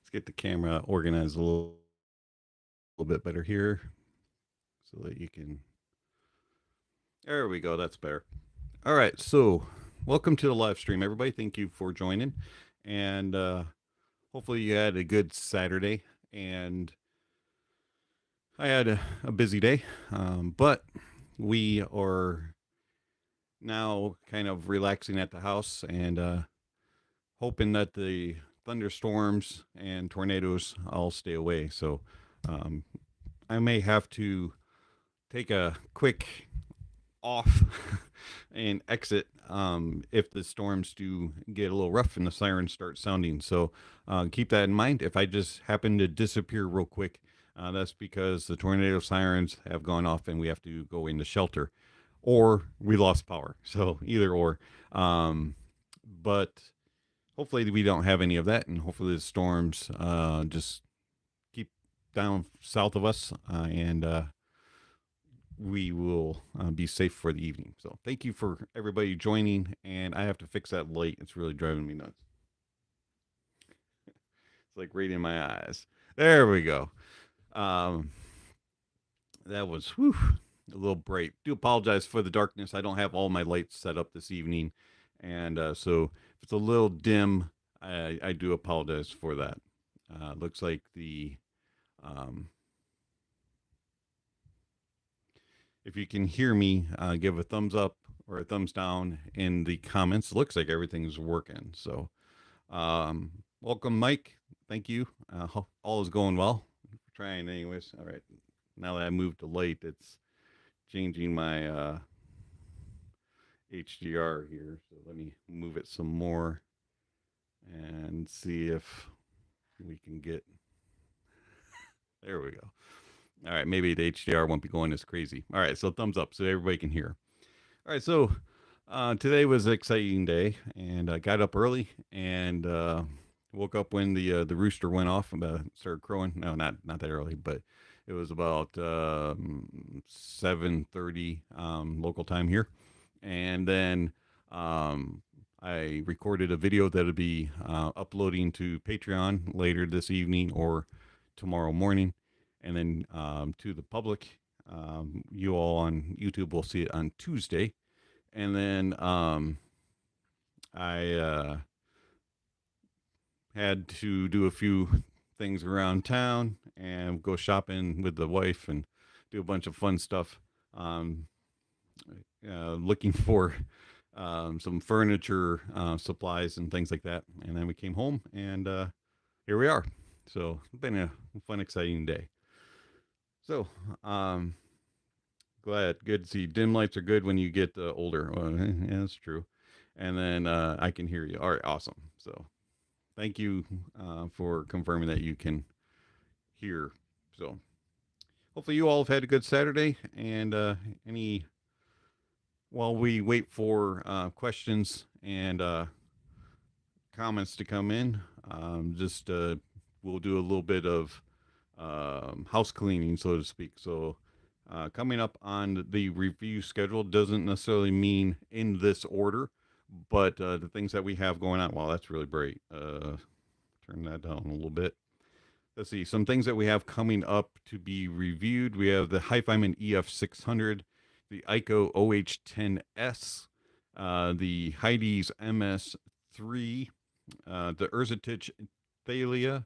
Let's get the camera organized little bit better here so that you can. There we go. That's better. All right. So, welcome to the live stream, everybody. Thank you for joining. And hopefully, you had a good Saturday. And I had a busy day, but we are now kind of relaxing at the house and hoping that the thunderstorms and tornadoes all stay away. So I may have to take a quick off and exit if the storms do get a little rough and the sirens start sounding. So keep that in mind. If I just happen to disappear real quick, that's because the tornado sirens have gone off and we have to go into shelter, or we lost power. So either or. But hopefully we don't have any of that, and hopefully the storms just keep down south of us, and we will be safe for the evening. So thank you for everybody joining, and I have to fix that light. It's really driving me nuts. It's like right in my eyes. There we go. That was a little bright. Do apologize for the darkness. I don't have all my lights set up this evening, and so if it's a little dim, I do apologize for that. Looks like if you can hear me, give a thumbs up or a thumbs down in the comments. It looks like everything's working. So welcome, Mike. Thank you. All is going well. Trying anyways. All right. Now that I moved to light, it's changing my HDR here. So let me move it some more and see if we can get. There we go. All right, maybe the HDR won't be going as crazy. All right, so thumbs up so everybody can hear. All right, so today was an exciting day, and I got up early and woke up when the rooster went off and started crowing. No, not that early, but it was about 7:30 local time here, and then I recorded a video that'll be uploading to Patreon later this evening or tomorrow morning, and then to the public. You all on YouTube will see it on Tuesday, and then I had to do a few things around town and go shopping with the wife and do a bunch of fun stuff. Looking for some furniture supplies and things like that, and then we came home and here we are. So it's been a fun, exciting day. So glad, good to see. Dim lights are good when you get older. Well, yeah, that's true. And then I can hear you. All right, awesome. So thank you for confirming that you can hear. So hopefully you all have had a good Saturday. And while we wait for questions and comments to come in, just we'll do a little bit of house cleaning, so to speak. So coming up on the review schedule doesn't necessarily mean in this order, but the things that we have going on. Wow, that's really bright. Turn that down a little bit. Let's see, some things that we have coming up to be reviewed. We have the Hi-Fiman EF600, the Ico OH10S, the Heidi's MS3, the Erzatich Thalia,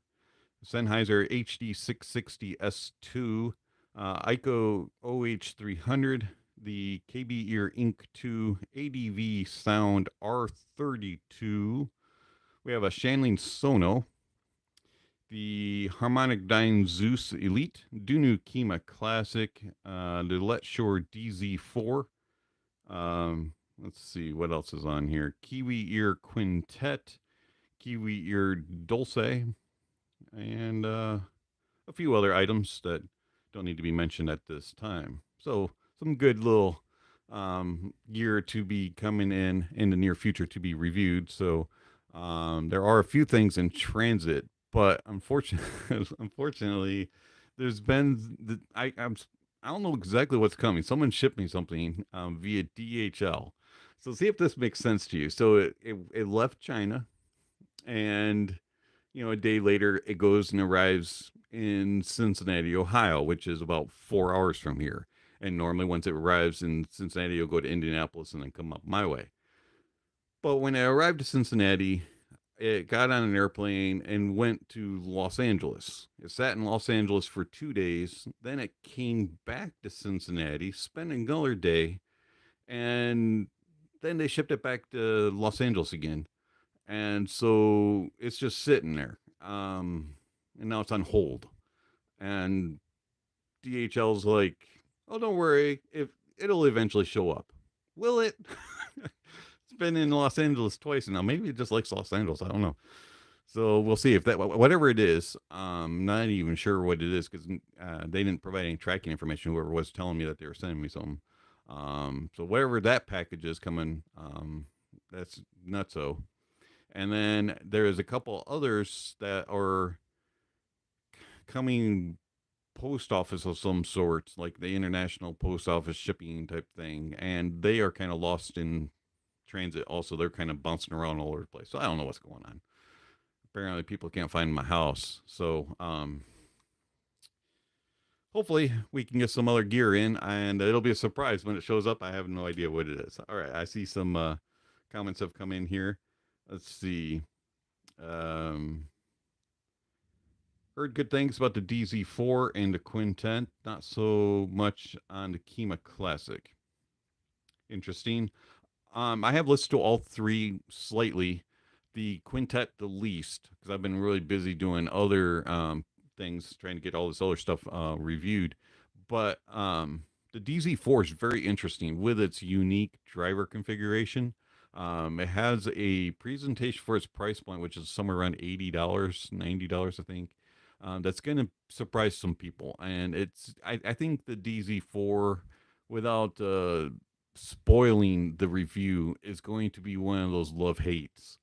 Sennheiser HD660S2, Ico OH300, the KB Ear Inc. 2, ADV Sound R32. We have a Shanling Sono, the Harmonic Dyne Zeus Elite, Dunu Kima Classic, the Let Shore DZ4. Let's see what else is on here. Kiwi Ear Quintet, Kiwi Ear Dulce, and a few other items that don't need to be mentioned at this time. So some good little gear to be coming in the near future to be reviewed. So there are a few things in transit, but unfortunately, there's been I don't know exactly what's coming. Someone shipped me something via DHL. So see if this makes sense to you. So it left China, and a day later, it goes and arrives in Cincinnati, Ohio, which is about 4 hours from here. And normally, once it arrives in Cincinnati, it'll go to Indianapolis and then come up my way. But when it arrived to Cincinnati, it got on an airplane and went to Los Angeles. It sat in Los Angeles for 2 days. Then it came back to Cincinnati, spent another day, and then they shipped it back to Los Angeles again. And so it's just sitting there. And now it's on hold. And DHL's like, "Oh, don't worry, if it'll eventually show up." Will it? It's been in Los Angeles twice now. Maybe it just likes Los Angeles. I don't know. So we'll see if that, whatever it is. Not even sure what it is because they didn't provide any tracking information. Whoever was telling me that they were sending me something. So whatever that package is coming, that's nutso. And then there is a couple others that are coming post office of some sort, like the international post office shipping type thing, and they are kind of lost in transit. Also, they're kind of bouncing around all over the place. So I don't know what's going on. Apparently, people can't find my house. So hopefully, we can get some other gear in, and it'll be a surprise when it shows up. I have no idea what it is. All right, I see some comments have come in here. Let's see. Heard good things about the DZ4 and the Quintet, not so much on the Kima Classic. Interesting. I have listened to all three slightly. The Quintet the least, because I've been really busy doing other things, trying to get all this other stuff reviewed. But the DZ4 is very interesting with its unique driver configuration. It has a presentation for its price point, which is somewhere around $80, $90, I think. That's going to surprise some people. And I think the DZ4, without spoiling the review, is going to be one of those love hates.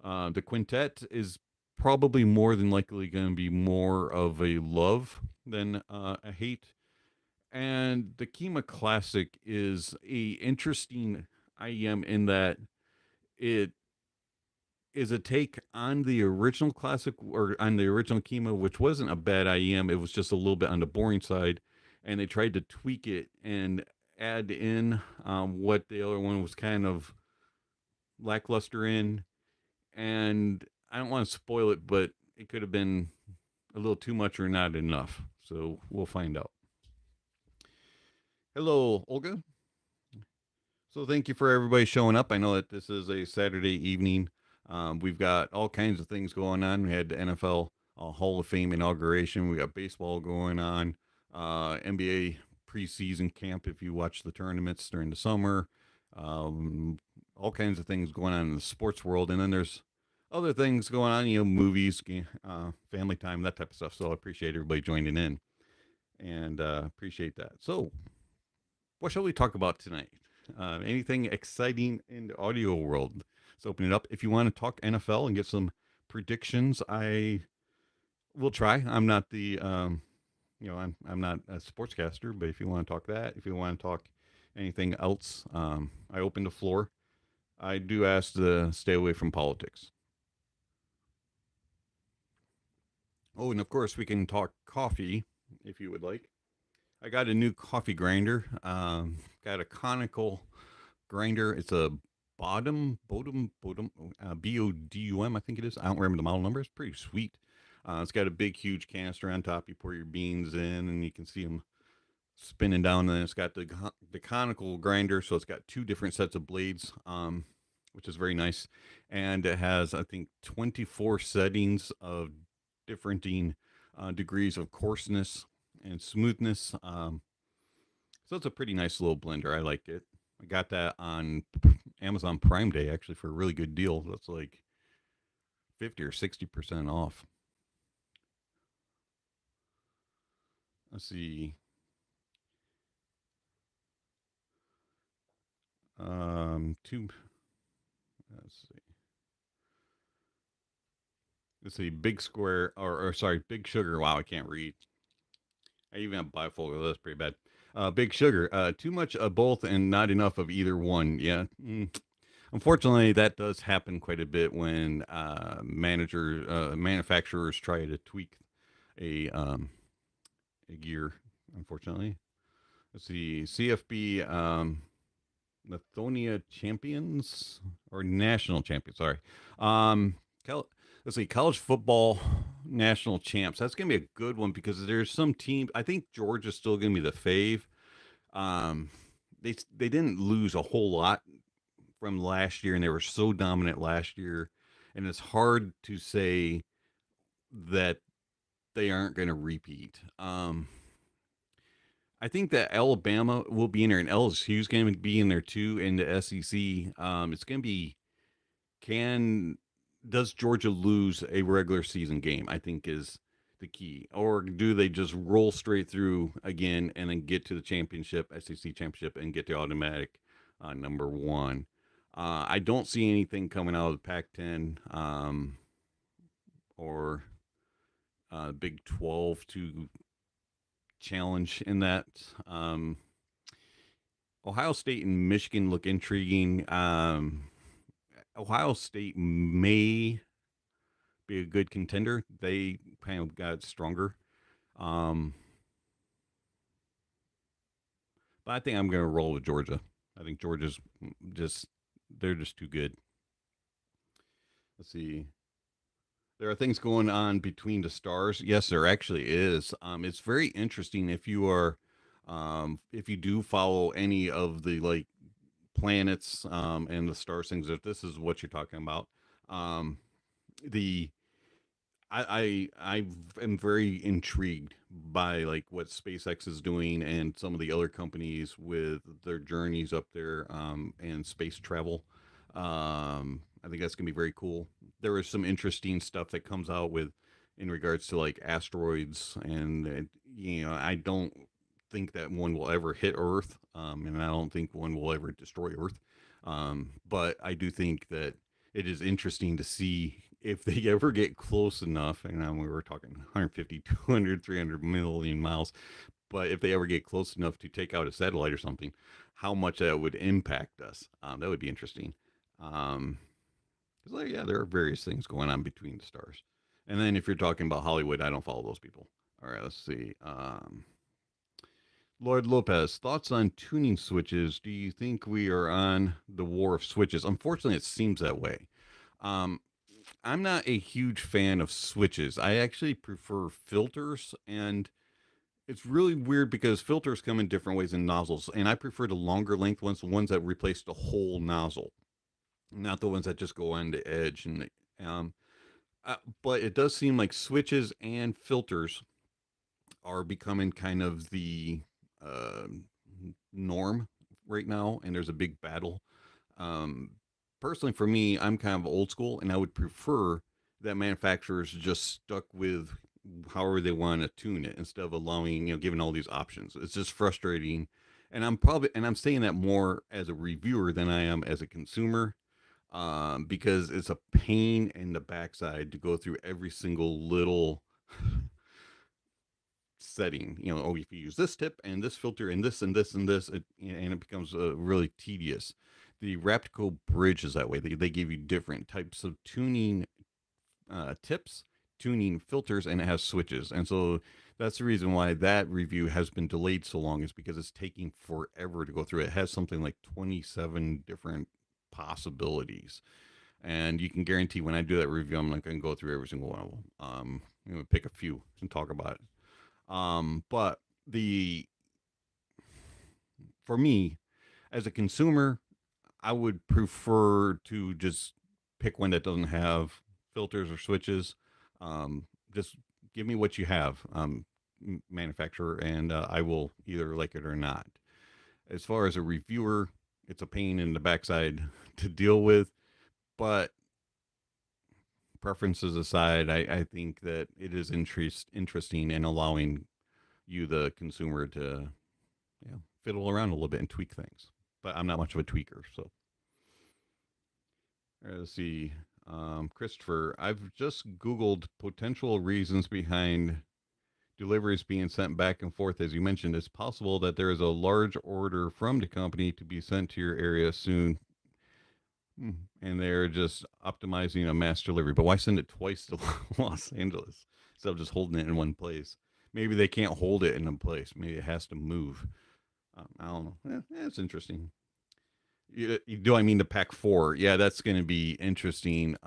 The Quintet is probably more than likely going to be more of a love than a hate. And the Kima Classic is a interesting IEM in that it is a take on the original Classic or on the original Kima, which wasn't a bad IEM. It was just a little bit on the boring side, and they tried to tweak it and add in what the other one was kind of lackluster in. And I don't want to spoil it, but it could have been a little too much or not enough. So we'll find out. Hello, Olga. So thank you for everybody showing up. I know that this is a Saturday evening. We've got all kinds of things going on. We had the NFL Hall of Fame inauguration. We got baseball going on, NBA preseason camp if you watch the tournaments during the summer. All kinds of things going on in the sports world. And then there's other things going on, movies, family time, that type of stuff. So I appreciate everybody joining in and appreciate that. So what shall we talk about tonight? Anything exciting in the audio world? Let's open it up. If you want to talk NFL and get some predictions, I will try. I'm not the, I'm not a sportscaster, but if you want to talk that, if you want to talk anything else, I open the floor. I do ask to stay away from politics. Oh, and of course, we can talk coffee if you would like. I got a new coffee grinder. Got a conical grinder. It's a Bodum, Bodum, I think it is. I don't remember the model number. It's pretty sweet. It's got a big, huge canister on top. You pour your beans in, and you can see them spinning down. And then it's got the conical grinder, so it's got two different sets of blades, which is very nice. And it has, I think, 24 settings of differing degrees of coarseness and smoothness. So it's a pretty nice little blender. I like it. I got that on Amazon Prime Day actually for a really good deal. That's like 50 or 60% off. Let's see. Let's see. Big Square or sorry, Big Sugar. Wow, I can't read. I even have bifocal. That's pretty bad. Big Sugar. Too much of both and not enough of either one. Yeah. Unfortunately, that does happen quite a bit when manufacturers try to tweak a gear. Unfortunately, let's see, CFB Lithonia champions or national champions. Sorry, um, let's see, college football national champs. That's gonna be a good one because there's some team. I think Georgia's still gonna be the fave. Um, they didn't lose a whole lot from last year, and they were so dominant last year, and it's hard to say that they aren't going to repeat. I think that Alabama will be in there, and LSU is going to be in there too in the SEC. It's going to be can does Georgia lose a regular season game? I think is the key, or do they just roll straight through again and then get to the championship, SEC championship, and get the automatic number one? I don't see anything coming out of the Pac-10 or Big 12 to challenge in that. Ohio State and Michigan look intriguing. Ohio State may be a good contender. They kind of got stronger. Um, but I think I'm going to roll with Georgia. I think Georgia's just, they're just too good. Let's see. There are things going on between the stars. Yes, there actually is. It's very interesting if you do follow any of the like planets and the stars things. If this is what you're talking about, the I am very intrigued by like what SpaceX is doing and some of the other companies with their journeys up there and space travel. I think that's gonna be very cool. There is some interesting stuff that comes out with in regards to like asteroids, and I don't think that one will ever hit Earth, and I don't think one will ever destroy Earth. But I do think that it is interesting to see if they ever get close enough, and we were talking 150, 200, 300 million miles, but if they ever get close enough to take out a satellite or something, how much that would impact us. That would be interesting. Um, because like, yeah, there are various things going on between the stars. And then if you're talking about Hollywood, I don't follow those people. All right, let's see. Lord Lopez, thoughts on tuning switches? Do you think we are on the war of switches? Unfortunately, it seems that way. Um, I'm not a huge fan of switches. I actually prefer filters, and it's really weird because filters come in different ways than nozzles, and I prefer the longer length ones, the ones that replace the whole nozzle, not the ones that just go on the edge. And um, but it does seem like switches and filters are becoming kind of the uh, norm right now, and there's a big battle. Um, Personally, for me, I'm kind of old school, and I would prefer that manufacturers just stuck with however they want to tune it instead of allowing, giving all these options. It's just frustrating. And I'm saying that more as a reviewer than I am as a consumer, because it's a pain in the backside to go through every single little setting. Oh, if you use this tip and this filter and this and this and this, and it becomes really tedious. The Raptico bridge is that way. They give you different types of tuning tips, tuning filters, and it has switches. And so that's the reason why that review has been delayed so long, is because it's taking forever to go through. It has something like 27 different possibilities. And you can guarantee when I do that review, I'm not going to go through every single one of them. I'm going to pick a few and talk about it. But the for me, as a consumer, I would prefer to just pick one that doesn't have filters or switches. Just give me what you have, manufacturer, and I will either like it or not. As far as a reviewer, it's a pain in the backside to deal with, but preferences aside, I think that it is interesting in allowing you, the consumer, to fiddle around a little bit and tweak things. But I'm not much of a tweaker, so. All right, let's see. Christopher, I've just Googled potential reasons behind deliveries being sent back and forth. As you mentioned, it's possible that there is a large order from the company to be sent to your area soon. And they're just optimizing a mass delivery. But why send it twice to Los Angeles instead of just holding it in one place? Maybe they can't hold it in one place. Maybe it has to move. I don't know. It's interesting. Do I mean the Pack 4? Yeah, that's going to be interesting.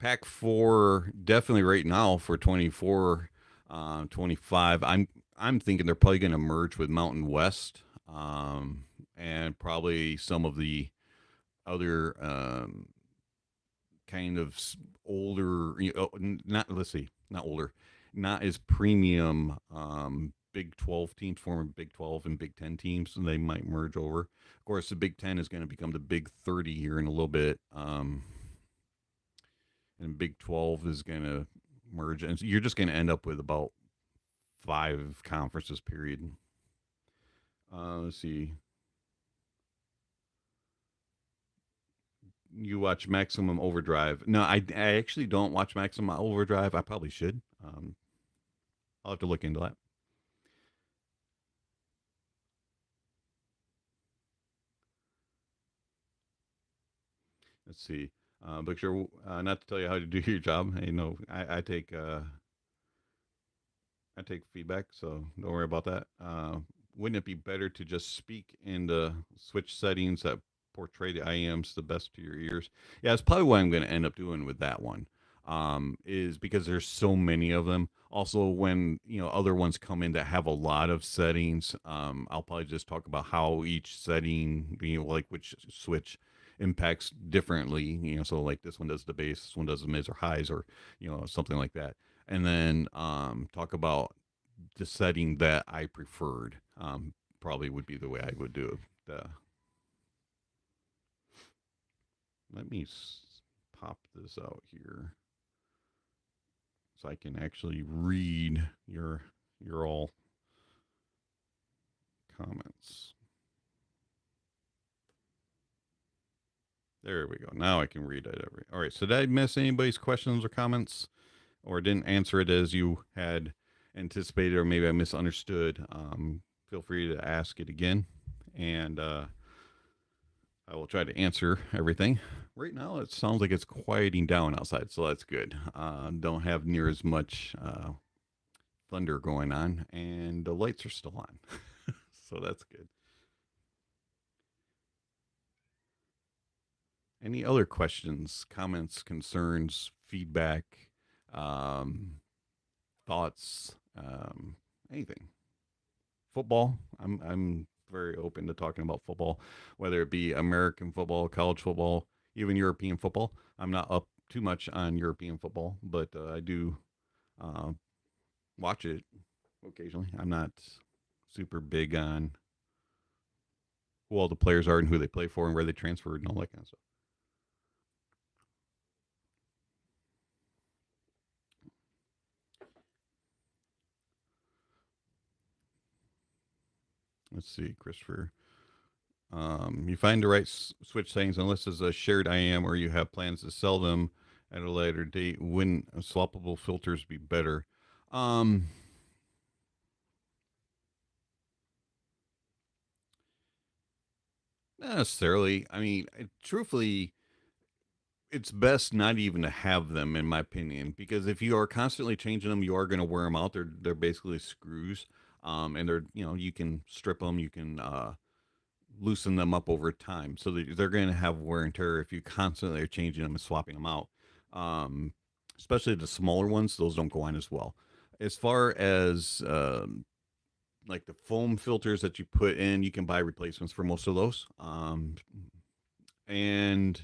Pack 4 definitely right now for 24, 25. I'm thinking they're probably going to merge with Mountain West, and probably some of the other kind of older, not let's see, not older, not as premium Big 12 teams forming Big 12 and Big 10 teams, and they might merge over. Of course, the Big 10 is going to become the Big 30 here in a little bit, and Big 12 is going to merge, and so you're just going to end up with about 5 conferences. Period. Let's see. You watch Maximum Overdrive? No, I actually don't watch Maximum Overdrive. I probably should. I'll have to look into that. Let's see. But sure, not to tell you how to do your job. Hey, no, I take feedback, so don't worry about that. Wouldn't it be better to just speak in the switch settings that portray the IEMs the best to your ears? Yeah, that's probably what I'm going to end up doing with that one. Is because there's so many of them. Also, when other ones come in that have a lot of settings, I'll probably just talk about how each setting, like which switch impacts differently. So like this one does the bass, this one does the mids or highs, or something like that, and then talk about the setting that I preferred. Probably would be the way I would do it. Let me pop this out here so I can actually read your all comments. There we go. Now I can read it. All right. So did I miss anybody's questions or comments, or didn't answer it as you had anticipated, or maybe I misunderstood? Feel free to ask it again, and I will try to answer everything. Right now, it sounds like it's quieting down outside, so that's good. Don't have near as much thunder going on, and the lights are still on, so that's good. Any other questions, comments, concerns, feedback, um, thoughts, anything? Football. I'm very open to talking about football, whether it be American football, college football, even European football. I'm not up too much on European football, but I do uh, watch it occasionally. I'm not super big on who all the players are and who they play for and where they transferred and all that kind of stuff. Let's see, Christopher. You find the right switch settings unless it's a shared IAM or you have plans to sell them at a later date. Wouldn't swappable filters be better? Um, Not necessarily. I mean, truthfully, it's best not even to have them, in my opinion, because if you are constantly changing them, you are going to wear them out. They're basically screws, and they're you can strip them, you can loosen them up over time, so they're going to have wear and tear if you constantly are changing them and swapping them out. Um, Especially the smaller ones, those don't go on as well. As far as like the foam filters that you put in, you can buy replacements for most of those. And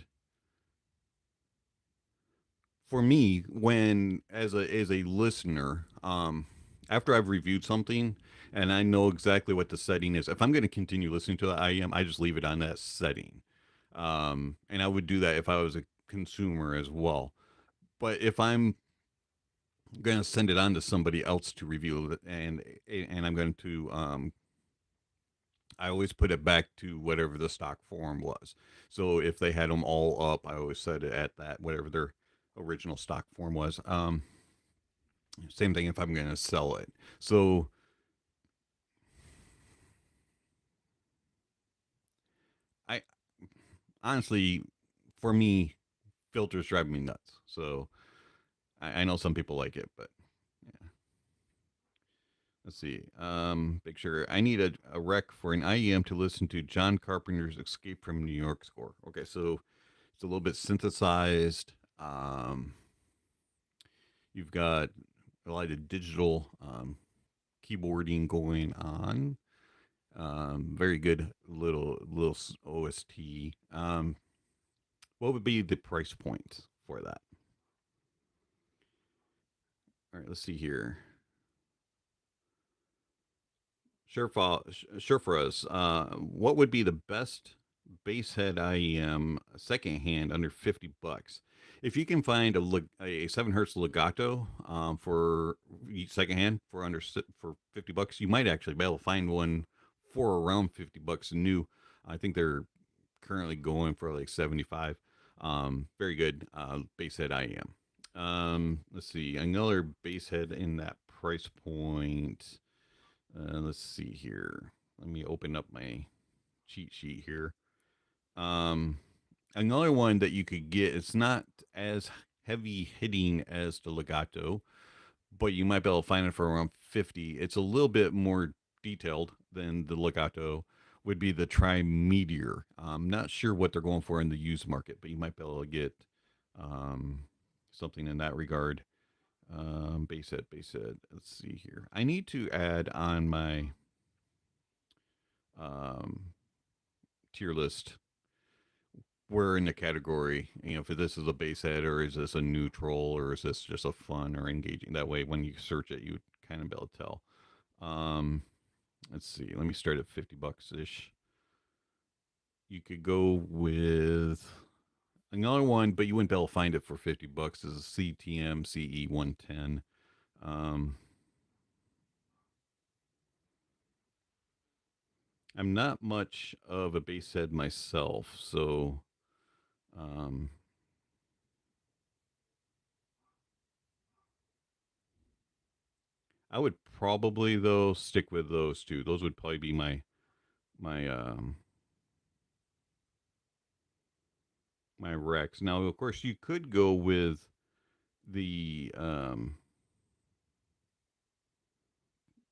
for me, when as a listener, after I've reviewed something and I know exactly what the setting is, if I'm going to continue listening to the IEM, I just leave it on that setting. And I would do that if I was a consumer as well. But if I'm going to send it on to somebody else to review it, and I'm going to I always put it back to whatever the stock form was. So if they had them all up, I always set it at that whatever their original stock form was. Same thing if I'm going to sell it. So I honestly, for me, filters drive me nuts. So I know some people like it, but yeah. Let's see. Picture. I need a rec for an IEM to listen to John Carpenter's Escape from New York score. Okay, so it's a little bit synthesized. You've got a lot of digital keyboarding going on. Very good little OST. What would be the price point for that? All right, let's see here. Sure for us. What would be the best bass head IEM secondhand under $50? If you can find a 7 hertz legato for secondhand for for $50, you might actually be able to find one for around $50 new. I think they're currently going for like 75. Very good bass head IEM. Let's see another bass head in that price point. Let's see here. Let me open up my cheat sheet here. Um, Another one that you could get. It's not as heavy hitting as the legato, but you might be able to find it for around 50. It's a little bit more detailed than the legato. Would be the Tri Meteor. I'm not sure what they're going for in the used market, but you might be able to get um, something in that regard. Base set. Let's see here. I need to add on my um, tier list. We're in the category, if this is a base head or is this a neutral or is this just a fun or engaging. That way, when you search it, you kind of be able to tell. Um, let's see. Let me start at $50 ish. You could go with another one, but you wouldn't be able to find it for $50. Is a CTM CE 110. Um, I'm not much of a bass head myself, so um, I would probably though stick with those two. Those would probably be my my Rex. Now, of course, you could go with the the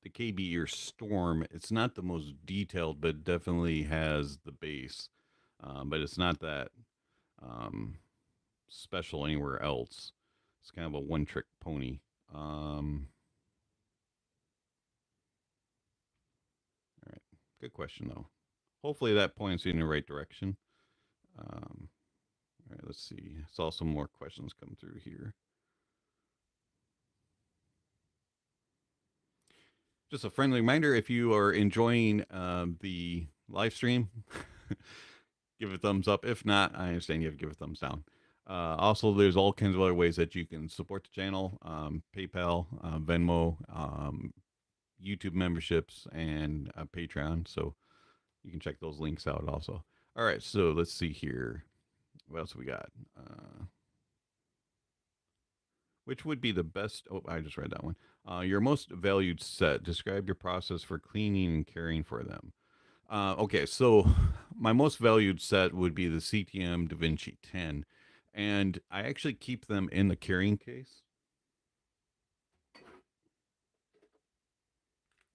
KB Ear Storm. It's not the most detailed, but definitely has the bass. But it's not that um, special anywhere else. It's kind of a one trick pony. All right, good question though. Hopefully that points you in the right direction. Um, all right, let's see. Saw some more questions come through here. Just a friendly reminder, if you are enjoying the live stream, give it a thumbs up. If not, I understand you have to give it a thumbs down. Also, there's all kinds of other ways that you can support the channel: PayPal, Venmo, YouTube memberships, and Patreon. So you can check those links out also. All right, so let's see here. What else we got? Which would be the best? Oh, I just read that one. Your most valued set. Describe your process for cleaning and caring for them. Okay, so my most valued set would be the CTM DaVinci 10, and I actually keep them in the carrying case,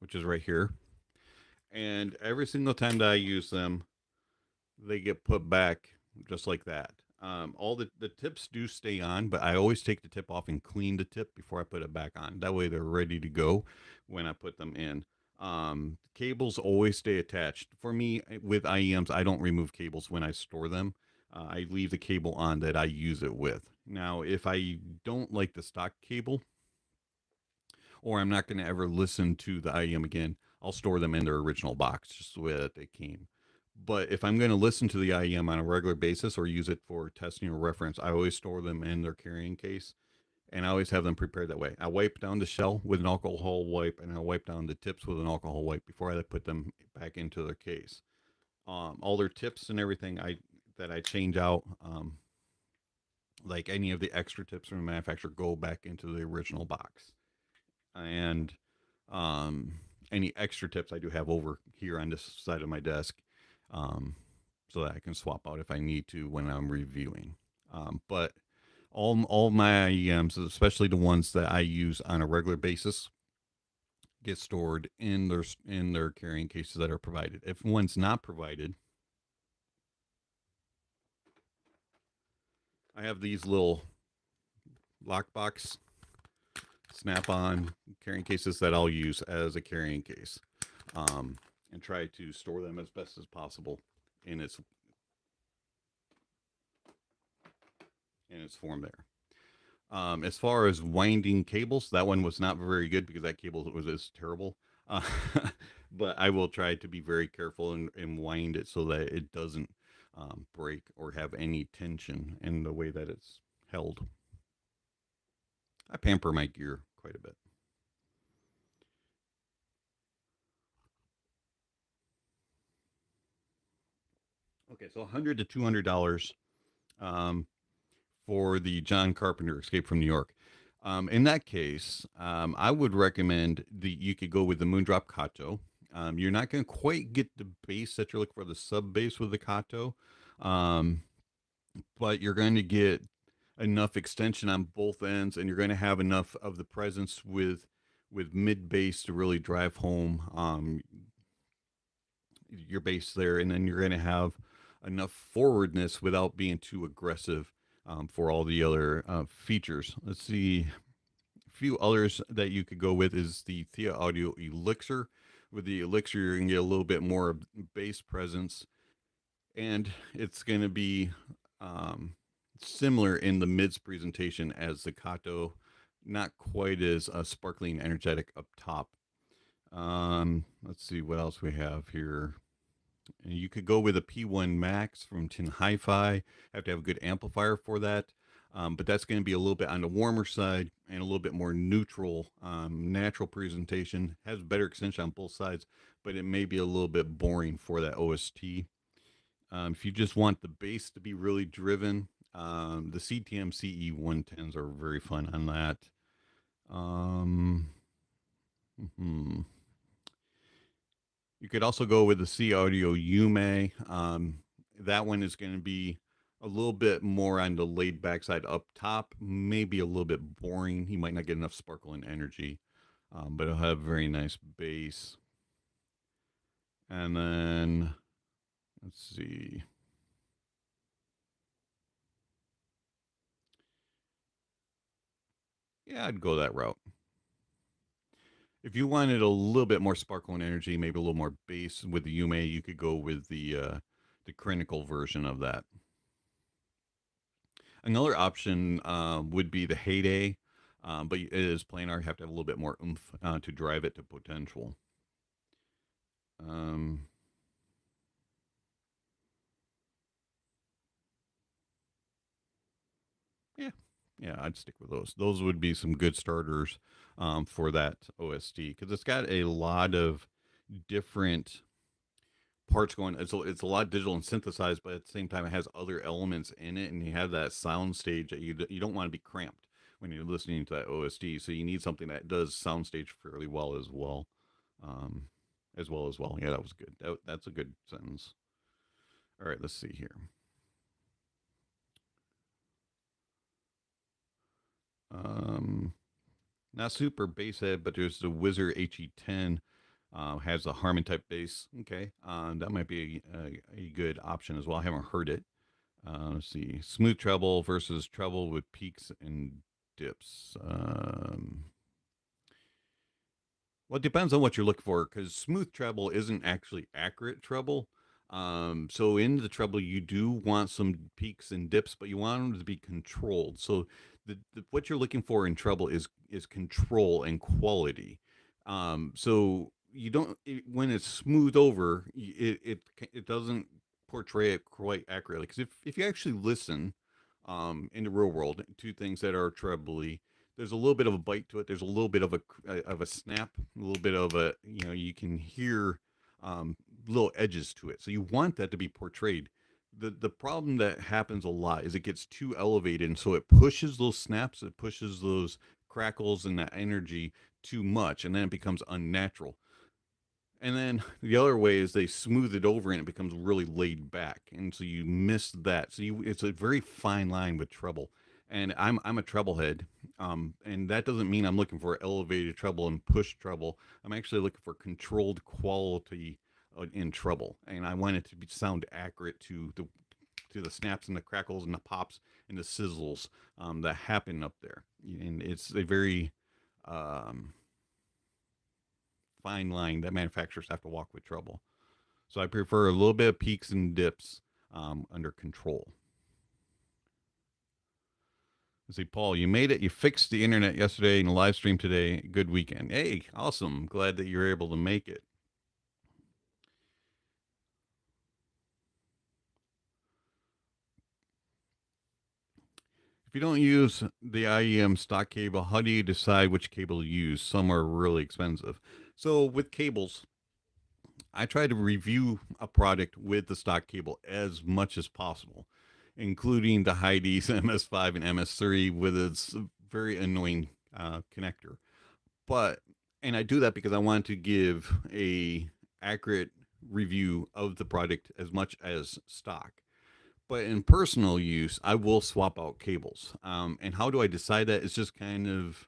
which is right here. And every single time that I use them, they get put back just like that. All the tips do stay on, but I always take the tip off and clean the tip before I put it back on. That way they're ready to go when I put them in. Cables always stay attached. For me, with IEMs, I don't remove cables when I store them. I leave the cable on that I use it with. Now, if I don't like the stock cable, or I'm not going to ever listen to the IEM again, I'll store them in their original box, just the way that they came. But if I'm going to listen to the IEM on a regular basis or use it for testing or reference, I always store them in their carrying case, and I always have them prepared that way. I wipe down the shell with an alcohol wipe, and I wipe down the tips with an alcohol wipe before I put them back into their case. All their tips and everything I change out, like any of the extra tips from the manufacturer, go back into the original box. And um, any extra tips I do have over here on this side of my desk, um, so that I can swap out if I need to when I'm reviewing. But all my IEMs, especially the ones that I use on a regular basis, get stored in their carrying cases that are provided. If one's not provided, I have these little lockbox snap-on carrying cases that I'll use as a carrying case, and try to store them as best as possible in its form there. As far as winding cables, that one was not very good because that cable was terrible. Uh, but I will try to be very careful and wind it so that it doesn't break or have any tension in the way that it's held. I pamper my gear quite a bit. Okay, so $100 to $200 for the John Carpenter Escape from New York. In that case, I would recommend you could go with the Moondrop Kato. You're not going to quite get the bass that you're looking for, the sub bass with the Kato, but you're going to get enough extension on both ends, and you're going to have enough of the presence with mid bass to really drive home your bass there, and then you're going to have enough forwardness without being too aggressive for all the other features. Let's see. A few others that you could go with is the Thea Audio Elixir. With the Elixir, you're going to get a little bit more bass presence, and it's going to be similar in the mids presentation as the Kato, not quite as sparkling energetic up top. Let's see what else we have here. And you could go with a P1 Max from Tin Hi-Fi. Have to have a good amplifier for that. But that's going to be a little bit on the warmer side and a little bit more neutral, natural presentation. Has better extension on both sides, but it may be a little bit boring for that OST. If you just want the bass to be really driven, the CTM CE 110s are very fun on that. You could also go with the C Audio Yume. That one is going to be a little bit more on the laid back side up top, maybe a little bit boring. You might not get enough sparkle and energy, but it'll have very nice bass. And then, let's see. Yeah, I'd go that route. If you wanted a little bit more sparkle and energy, maybe a little more bass with the Yume, you could go with the critical version of that. Another option would be the Heyday, but it is planar. You have to have a little bit more oomph to drive it to potential. Yeah, I'd stick with those. Those would be some good starters for that OST because it's got a lot of different parts going. It's a lot digital and synthesized, but at the same time, it has other elements in it, and you have that sound stage that you don't want to be cramped when you're listening to that OST. So you need something that does soundstage fairly well as well. Yeah, that was good. That's a good sentence. All right, let's see here. Not super bass head, but there's the Wizard HE10. Has a Harmon type bass. Okay, that might be a good option as well. I haven't heard it. Let's see. Smooth treble versus treble with peaks and dips. Well, it depends on what you're looking for because smooth treble isn't actually accurate treble. So in the treble, you do want some peaks and dips, but you want them to be controlled. So what you're looking for in treble is control and quality. So you don't when it's smooth over, it doesn't portray it quite accurately. Because if you actually listen, in the real world to things that are trebly, there's a little bit of a bite to it. There's a little bit of a snap, a little bit of a you can hear little edges to it. So you want that to be portrayed. The problem that happens a lot is it gets too elevated, and so it pushes those snaps, it pushes those crackles and that energy too much, and then it becomes unnatural. And then the other way is they smooth it over and it becomes really laid back, and so you miss that. So it's a very fine line with treble. And I'm a treble head, and that doesn't mean I'm looking for elevated treble and push treble. I'm actually looking for controlled quality in treble, and I want it to sound accurate to the snaps and the crackles and the pops and the sizzles that happen up there. And it's a very um, fine line that manufacturers have to walk with treble. So I prefer a little bit of peaks and dips under control. Let's see, Paul, you made it. You fixed the internet yesterday in the live stream today. Good weekend. Hey, awesome. Glad that you're able to make it. If you don't use the IEM stock cable, how do you decide which cable to use? Some are really expensive. So with cables, I try to review a product with the stock cable as much as possible, including the Heidi's MS5 and MS3 with its very annoying connector. But and I do that because I want to give a accurate review of the product as much as stock. But in personal use, I will swap out cables. And how do I decide that? It's just kind of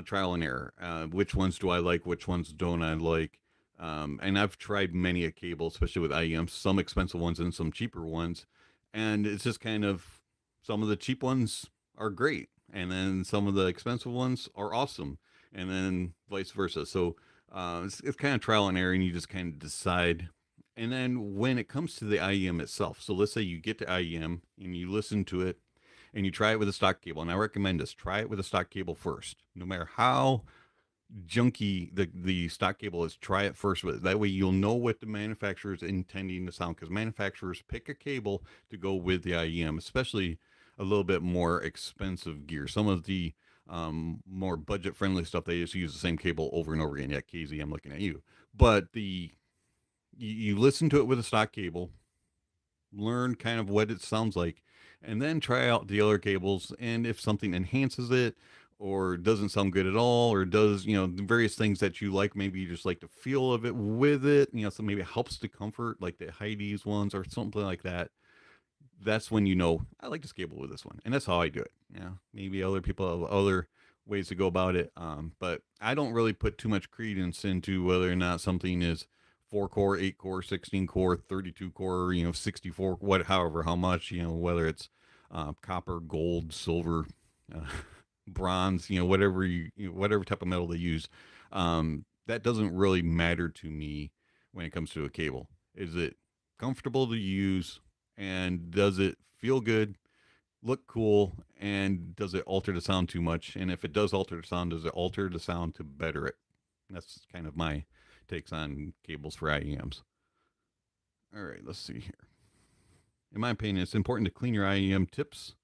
trial and error. Which ones do I like? Which ones don't I like? And I've tried many a cable, especially with IEM, some expensive ones and some cheaper ones. And it's just kind of some of the cheap ones are great. And then some of the expensive ones are awesome. And then vice versa. So it's kind of trial and error, and you just kind of decide. And then when it comes to the IEM itself, so let's say you get to IEM and you listen to it and you try it with a stock cable. And I recommend this: try it with a stock cable first, no matter how junky the stock cable is. Try it first with it. That way you'll know what the manufacturer is intending to sound, because manufacturers pick a cable to go with the IEM, especially a little bit more expensive gear. Some of the more budget friendly stuff, they just use the same cable over and over again. Yeah, KZ, I'm looking at you. But you listen to it with a stock cable, learn kind of what it sounds like, and then try out the other cables. And if something enhances it or doesn't sound good at all, or does, the various things that you like, maybe you just like the feel of it with it, so maybe it helps to comfort, like the Heidi's ones or something like that. That's when I like this cable with this one. And that's how I do it. Yeah. Maybe other people have other ways to go about it. But I don't really put too much credence into whether or not something is 4 core, 8 core, 16 core, 32 core, 64, however, how much, whether it's copper, gold, silver, uh, bronze, whatever type of metal they use. That doesn't really matter to me when it comes to a cable. Is it comfortable to use? And does it feel good, look cool, and does it alter the sound too much? And if it does alter the sound, does it alter the sound to better it? That's kind of my takes on cables for IEMs. All right, let's see here. In my opinion, it's important to clean your IEM tips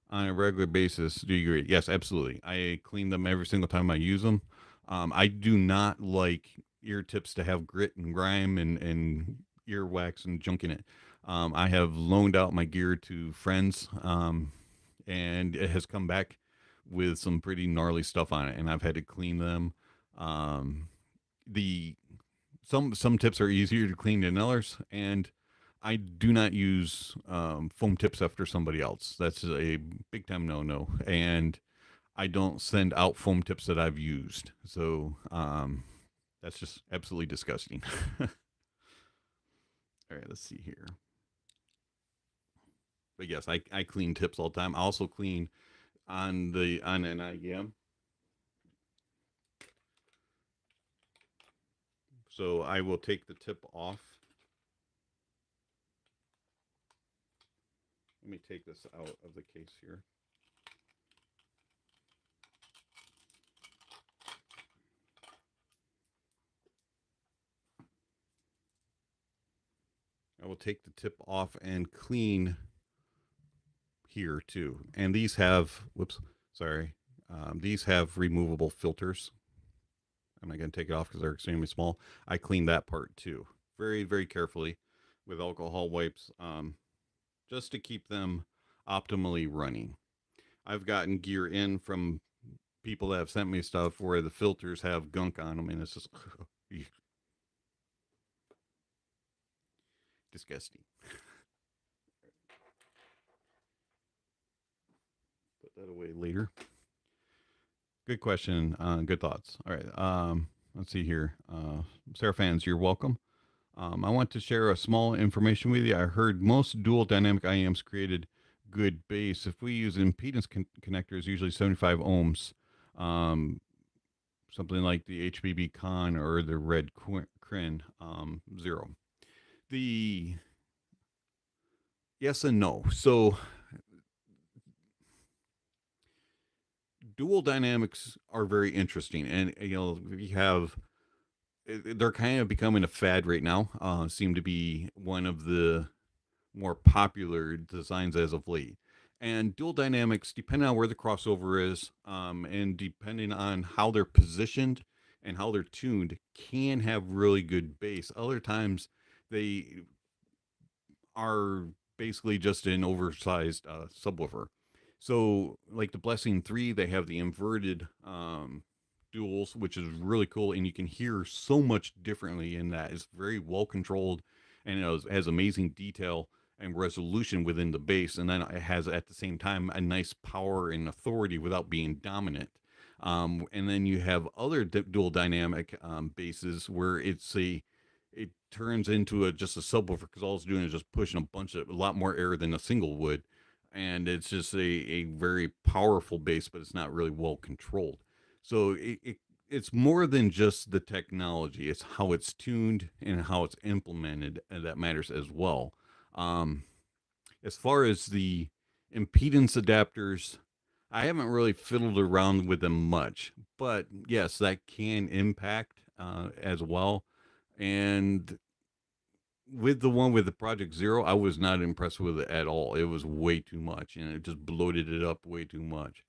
on a regular basis. Do you agree? Yes, absolutely. I clean them every single time I use them. I do not like ear tips to have grit and grime and ear wax and junk in it. I have loaned out my gear to friends, and it has come back with some pretty gnarly stuff on it, and I've had to clean them. Um, the some tips are easier to clean than others, and I do not use foam tips after somebody else. That's a big time no no, and I don't send out foam tips that I've used. So that's just absolutely disgusting. All right, let's see here. But yes, I clean tips all the time. I also clean on an IEM. So I will take the tip off. Let me take this out of the case here. I will take the tip off and clean here too. And these have, whoops, sorry. These have removable filters. I'm not going to take it off because they're extremely small. I clean that part too, very, very carefully with alcohol wipes, just to keep them optimally running. I've gotten gear in from people that have sent me stuff where the filters have gunk on them, and it's just Disgusting. Put that away later. Good question. Good thoughts. All right. Let's see here. Sarah fans, you're welcome. I want to share a small information with you. I heard most dual dynamic IEMs created good bass. If we use impedance connectors, usually 75 ohms, um, something like the HBB Con or the Red Crin Zero. The yes and no. So dual dynamics are very interesting, and we have they're kind of becoming a fad right now. Seem to be one of the more popular designs as of late. And dual dynamics, depending on where the crossover is, and depending on how they're positioned and how they're tuned, can have really good bass. Other times, they are basically just an oversized subwoofer. So, like the Blessing 3, they have the inverted duals, which is really cool. And you can hear so much differently in that. It's very well controlled, and it has amazing detail and resolution within the bass. And then it has, at the same time, a nice power and authority without being dominant. And then you have other dual dynamic basses where it turns into just a subwoofer because all it's doing is just pushing a lot more air than a single would, and it's just a very powerful bass, but it's not really well controlled. So it's more than just the technology; it's how it's tuned and how it's implemented, and that matters as well. Um, as far as the impedance adapters, I haven't really fiddled around with them much, but yes, that can impact as well. And with the one with the Project Zero, I was not impressed with it at all. It was way too much, and it just bloated it up way too much.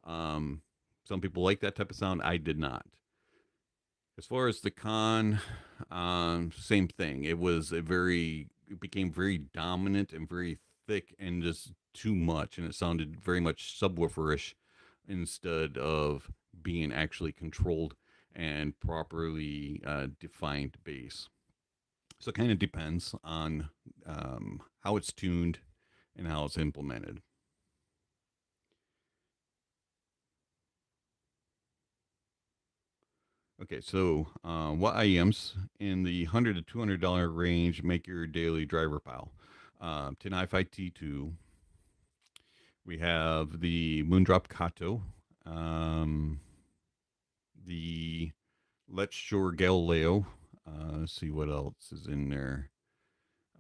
Um, some people like that type of sound. I did not. As far as the Con, same thing. It became very dominant and very thick and just too much, and it sounded very much subwooferish instead of being actually controlled and properly defined bass. So it kind of depends on how it's tuned and how it's implemented. Okay, so what IEMs in the $100 to $200 range make your daily driver pile? Tenai T2. We have the Moondrop Kato, the Let's Shore Galileo. Let's see what else is in there.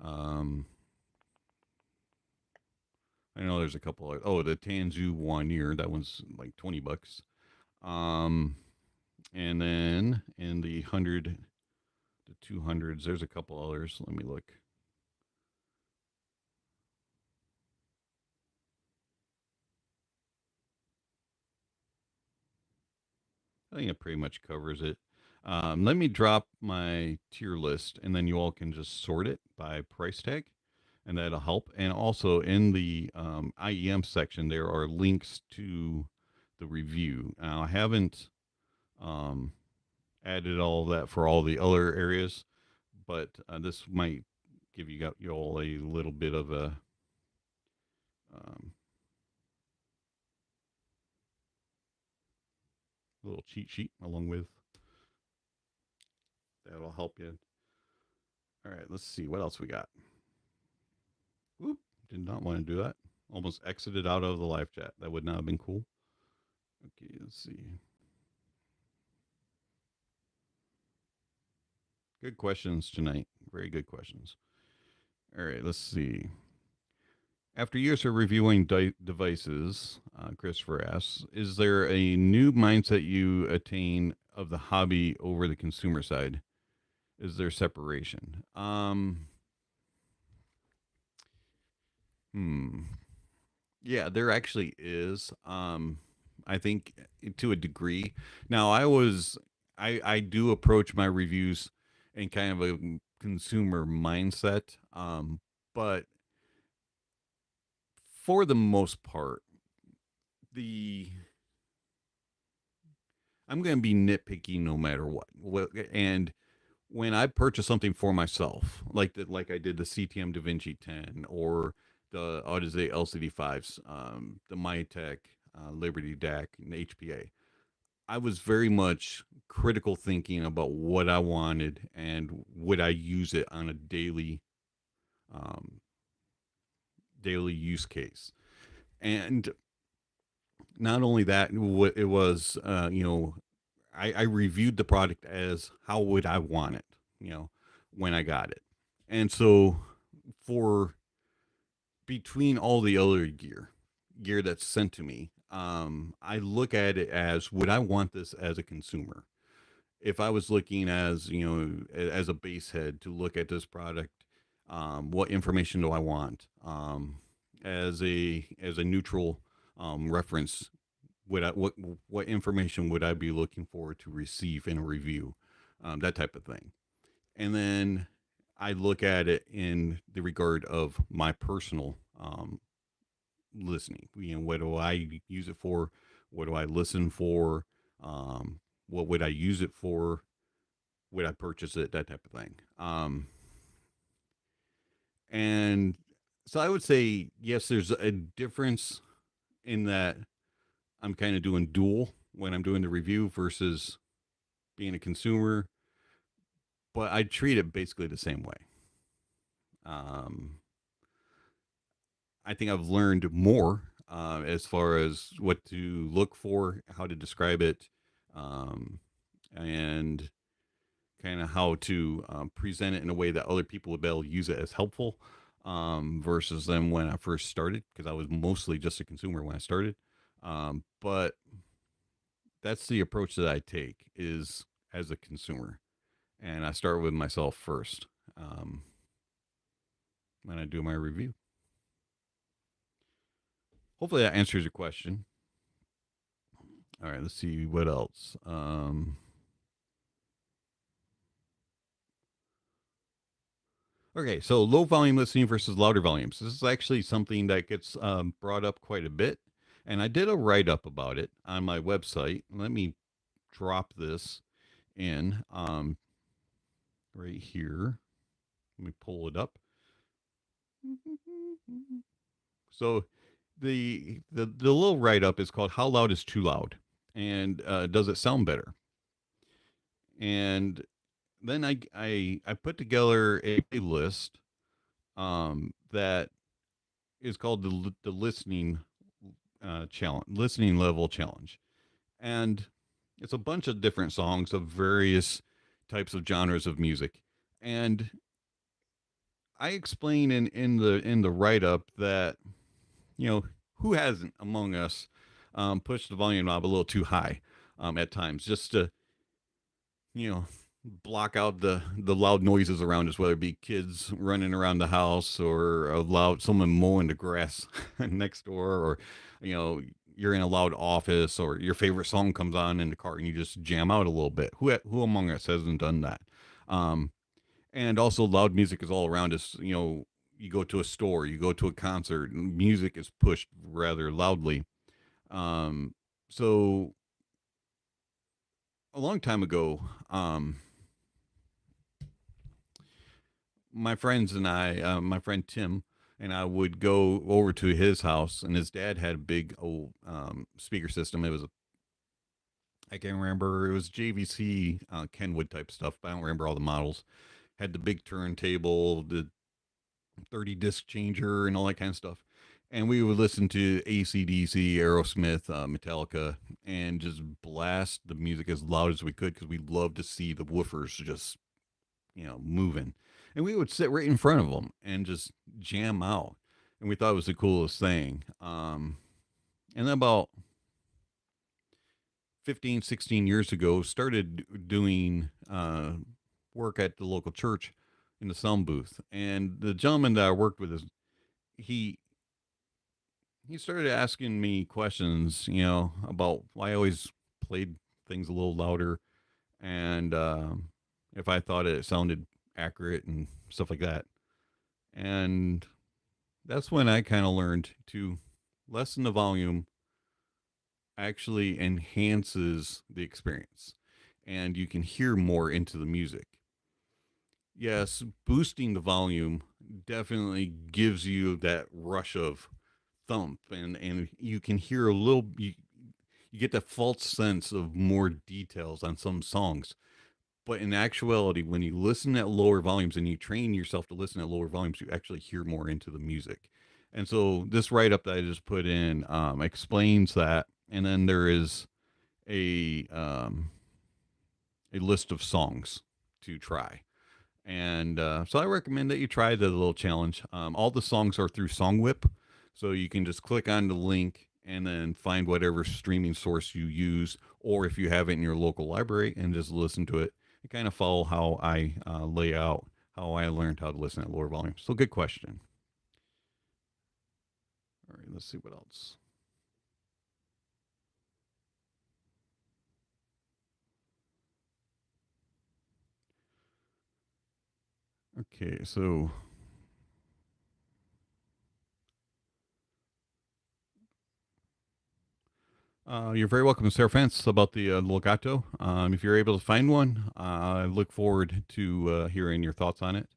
I know there's a couple of, oh, the Tanzu 1 year. That one's like $20. Um, and then in the 100 to 200s, there's a couple others. Let me look. I think it pretty much covers it. Let me drop my tier list, and then you all can just sort it by price tag, and that'll help. And also in the IEM section, there are links to the review. Now, I haven't um, added all that for all the other areas, but this might give you all a little bit of a um, little cheat sheet along with that'll help you. All right, let's see what else we got. Whoop, did not want to do that. Almost exited out of the live chat. That would not have been cool. Okay, let's see. Good questions tonight. Very good questions. All right, let's see. After years of reviewing devices, Christopher asks, is there a new mindset you attain of the hobby over the consumer side? Is there separation? Hmm. Yeah, there actually is. I think to a degree. Now, I do approach my reviews in kind of a consumer mindset, but for the most part, the I'm going to be nitpicky no matter what. And when I purchase something for myself, like I did the CTM DaVinci 10 or the Audeze LCD5s, the Mytek, Liberty DAC, and HPA, I was very much critical thinking about what I wanted and would I use it on a um, daily use case. And not only that, it was, I reviewed the product as how would I want it, when I got it. And so for between all the other gear that's sent to me, I look at it as would I want this as a consumer? If I was looking as, as a base head to look at this product, what information do I want? As a neutral reference, what information would I be looking for to receive in a review, that type of thing. And then I look at it in the regard of my personal listening. What do I use it for? What do I listen for? What would I use it for? Would I purchase it? That type of thing. And so I would say yes. There's a difference in that I'm kind of doing dual when I'm doing the review versus being a consumer, but I treat it basically the same way. Um, I think I've learned more as far as what to look for, how to describe it, um, and kind of how to present it in a way that other people would be able to use it as helpful versus them when I first started, because I was mostly just a consumer when I started. But that's the approach that I take is as a consumer, and I start with myself first um, when I do my review. Hopefully that answers your question. All right, let's see what else. Okay, so low volume listening versus louder volumes. This is actually something that gets brought up quite a bit. And I did a write up about it on my website. Let me drop this in right here. Let me pull it up. So the little write up is called "How Loud Is Too Loud," and does it sound better? And then I put together a list that is called the listening challenge, listening level challenge, and it's a bunch of different songs of various types of genres of music. And I explain in the write up that who hasn't among us pushed the volume knob a little too high at times just to you know block out the loud noises around us, whether it be kids running around the house or a loud someone mowing the grass next door, or you're in a loud office, or your favorite song comes on in the car and you just jam out a little bit. Who among us hasn't done that? um and also loud music is all around us. You go to a store, you go to a concert, and music is pushed rather loudly. So a long time ago, my friends and I, my friend Tim and I would go over to his house, and his dad had a big old speaker system. I can't remember, it was JVC Kenwood type stuff, but I don't remember all the models. Had the big turntable, the 30 disc changer, and all that kind of stuff. And we would listen to AC/DC, Aerosmith, Metallica, and just blast the music as loud as we could because we loved to see the woofers just moving. And we would sit right in front of them and just jam out. And we thought it was the coolest thing. And then about 15, 16 years ago, started doing work at the local church in the sound booth. And the gentleman that I worked with, he he started asking me questions, about why I always played things a little louder, and if I thought it sounded accurate and stuff like that. And that's when I kind of learned to lessen the volume actually enhances the experience, and you can hear more into the music. yes, boosting the volume definitely gives you that rush of thump, and you can hear a little. You get that false sense of more details on some songs. But in actuality, when you listen at lower volumes and you train yourself to listen at lower volumes, you actually hear more into the music. And so this write up that I just put in explains that. And then there is a list of songs to try. And so I recommend that you try the little challenge. All the songs are through SongWhip. So you can just click on the link and then find whatever streaming source you use, or if you have it in your local library, and just listen to it and kind of follow how I lay out how I learned how to listen at lower volume. So good question. All right, let's see what else. Okay, so you're very welcome, Sarah Fence, about the Legato. If you're able to find one, I look forward to hearing your thoughts on it.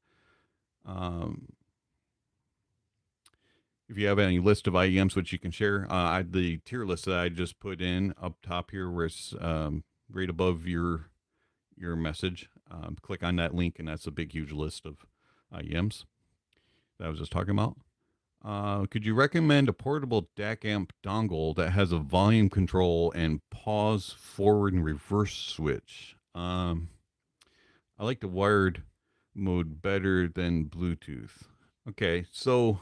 Um, if you have any list of IEMs which you can share, the tier list that I just put in up top here, where it's right above your message, click on that link, and that's a big, huge list of IEMs that I was just talking about. Could you recommend a portable DAC amp dongle that has a volume control and pause, forward, and reverse switch? I like the wired mode better than Bluetooth. Okay, so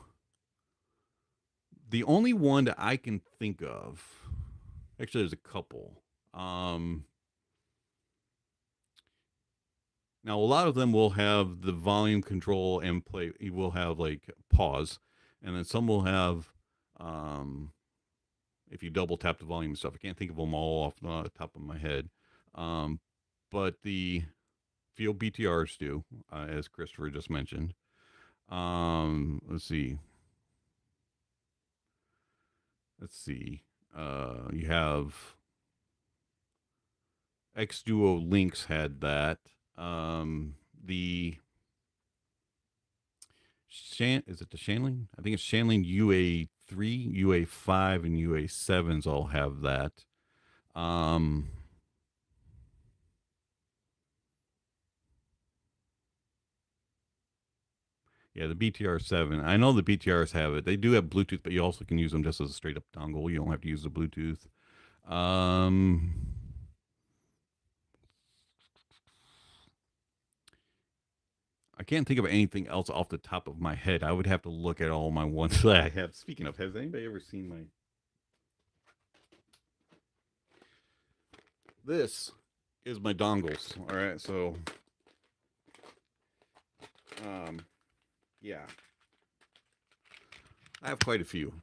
the only one that I can think of, actually, there's a couple. Um, Now, a lot of them will have the volume control and play. You will have like pause, and then some will have, um, if you double tap the volume and stuff. I can't think of them all off the top of my head, um, but the field BTRs do, as Christopher just mentioned. Let's see. Let's see. You have X Duo Links had that. The is it the Shanling? I think it's Shanling UA3, UA5, and UA7s all have that. Um, yeah, the BTR7. I know the BTRs have it. They do have Bluetooth, but you also can use them just as a straight up dongle. You don't have to use the Bluetooth. Um, I can't think of anything else off the top of my head. I would have to look at all my ones that I have. Speaking of, has anybody ever seen my? This is my dongles. All right, so um, yeah, I have quite a few.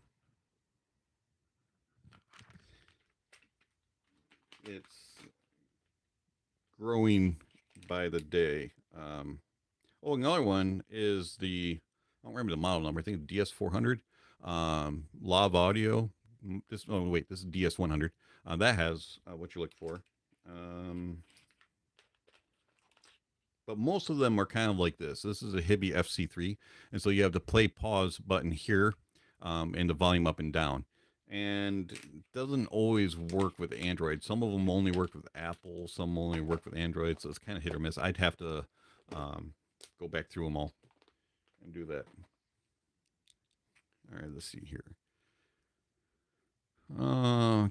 It's growing by the day. Oh, another one is I don't remember the model number. I think DS400. Lav Audio. This is DS100. That has what you're looking for. Um, but most of them are kind of like this. This is a Hibby FC3, and so you have the play pause button here, and the volume up and down. And it doesn't always work with Android. Some of them only work with Apple. Some only work with Android. So it's kind of hit or miss. I'd have to go back through them all and do that. All right, let's see here.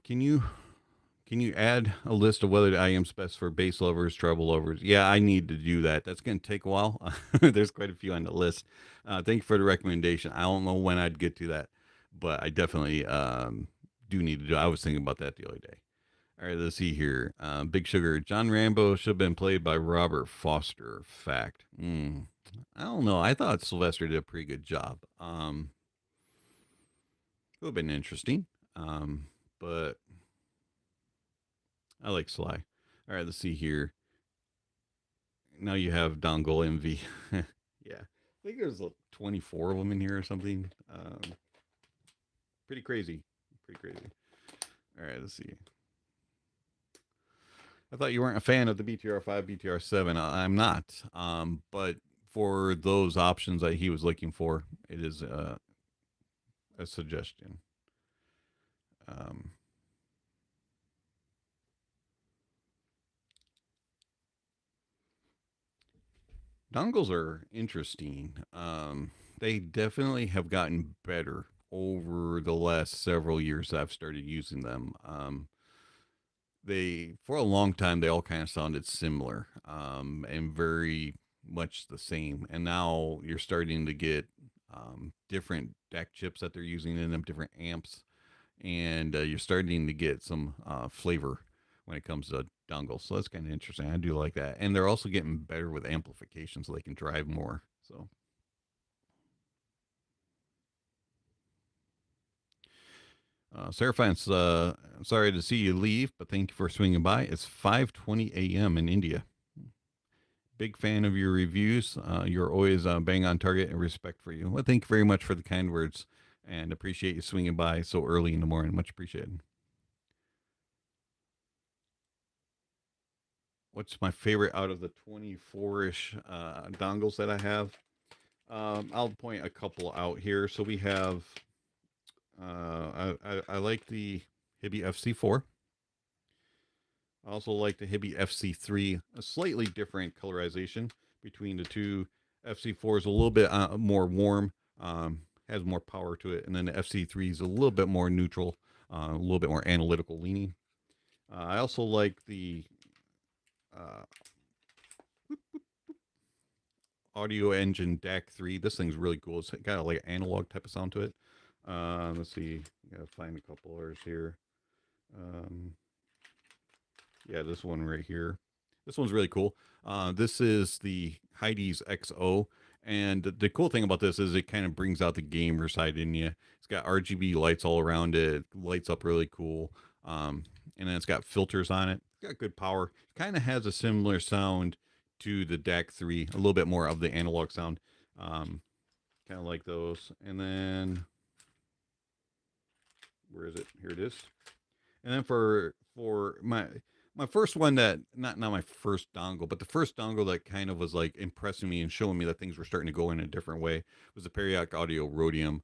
Can you add a list of whether the IM's best for bass lovers, treble lovers? Yeah, I need to do that. That's going to take a while. There's quite a few on the list. Thank you for the recommendation. I don't know when I'd get to that, but I definitely do need to do. I was thinking about that the other day. All right, let's see here. Big Sugar. John Rambo should have been played by Robert Foster. Fact. I don't know. I thought Sylvester did a pretty good job. It would have been interesting. But I like Sly. All right, let's see here. Now you have Dongle MV. Yeah. I think there's like 24 of them in here or something. Pretty crazy. Pretty crazy. All right, let's see. I thought you weren't a fan of the BTR5, BTR7. I'm not. But for those options that he was looking for, it is a suggestion. Um, Dongles are interesting. They definitely have gotten better over the last several years that I've started using them. They, for a long time, they all kind of sounded similar, and very much the same. And now you're starting to get different deck chips that they're using in them, different amps, and you're starting to get some flavor when it comes to dongles. So that's kind of interesting. I do like that, and they're also getting better with amplification, so they can drive more. So. Seraphine, sorry to see you leave, but thank you for swinging by. It's 5:20 a.m. in India. Big fan of your reviews. You're always bang on target, and respect for you. Well, thank you very much for the kind words, and appreciate you swinging by so early in the morning. Much appreciated. What's my favorite out of the 24-ish dongles that I have? I'll point a couple out here. So we have, I like the Hibby FC4. I also like the Hibby FC3, a slightly different colorization between the two. FC4 is a little bit more warm, has more power to it, and then the FC3 is a little bit more neutral, a little bit more analytical leaning. I also like the uh, Audio Engine DAC 3. This thing's really cool. It's got a, like, analog type of sound to it. Let's see. Gotta find a couple others here. Yeah, this one right here. This one's really cool. This is the Heidi's XO. And the cool thing about this is it kind of brings out the gamer side in you. It's got RGB lights all around it. It lights up really cool. And then it's got filters on it. It's got good power. Kind of has a similar sound to the DAC 3, a little bit more of the analog sound. Kind of like those. And then, where is it? Here it is. And then for my first one, that not my first dongle, but the first dongle that kind of was like impressing me and showing me that things were starting to go in a different way was the Periodic Audio Rhodium.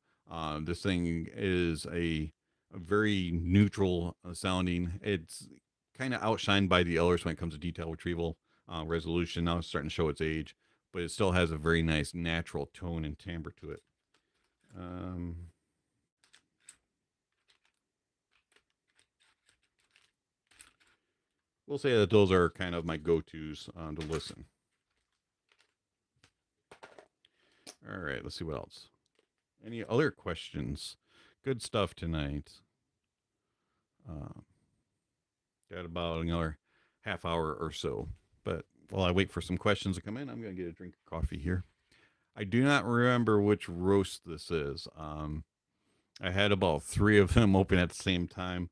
This thing is a very neutral sounding. It's kind of outshined by the others when it comes to detail retrieval, resolution. Now it's starting to show its age, but it still has a very nice natural tone and timbre to it. We'll say that those are kind of my go-tos to listen. All right, let's see what else. Any other questions? Good stuff tonight. Got about another half hour or so. But while I wait for some questions to come in, I'm going to get a drink of coffee here. I do not remember which roast this is. I had about 3 of them open at the same time,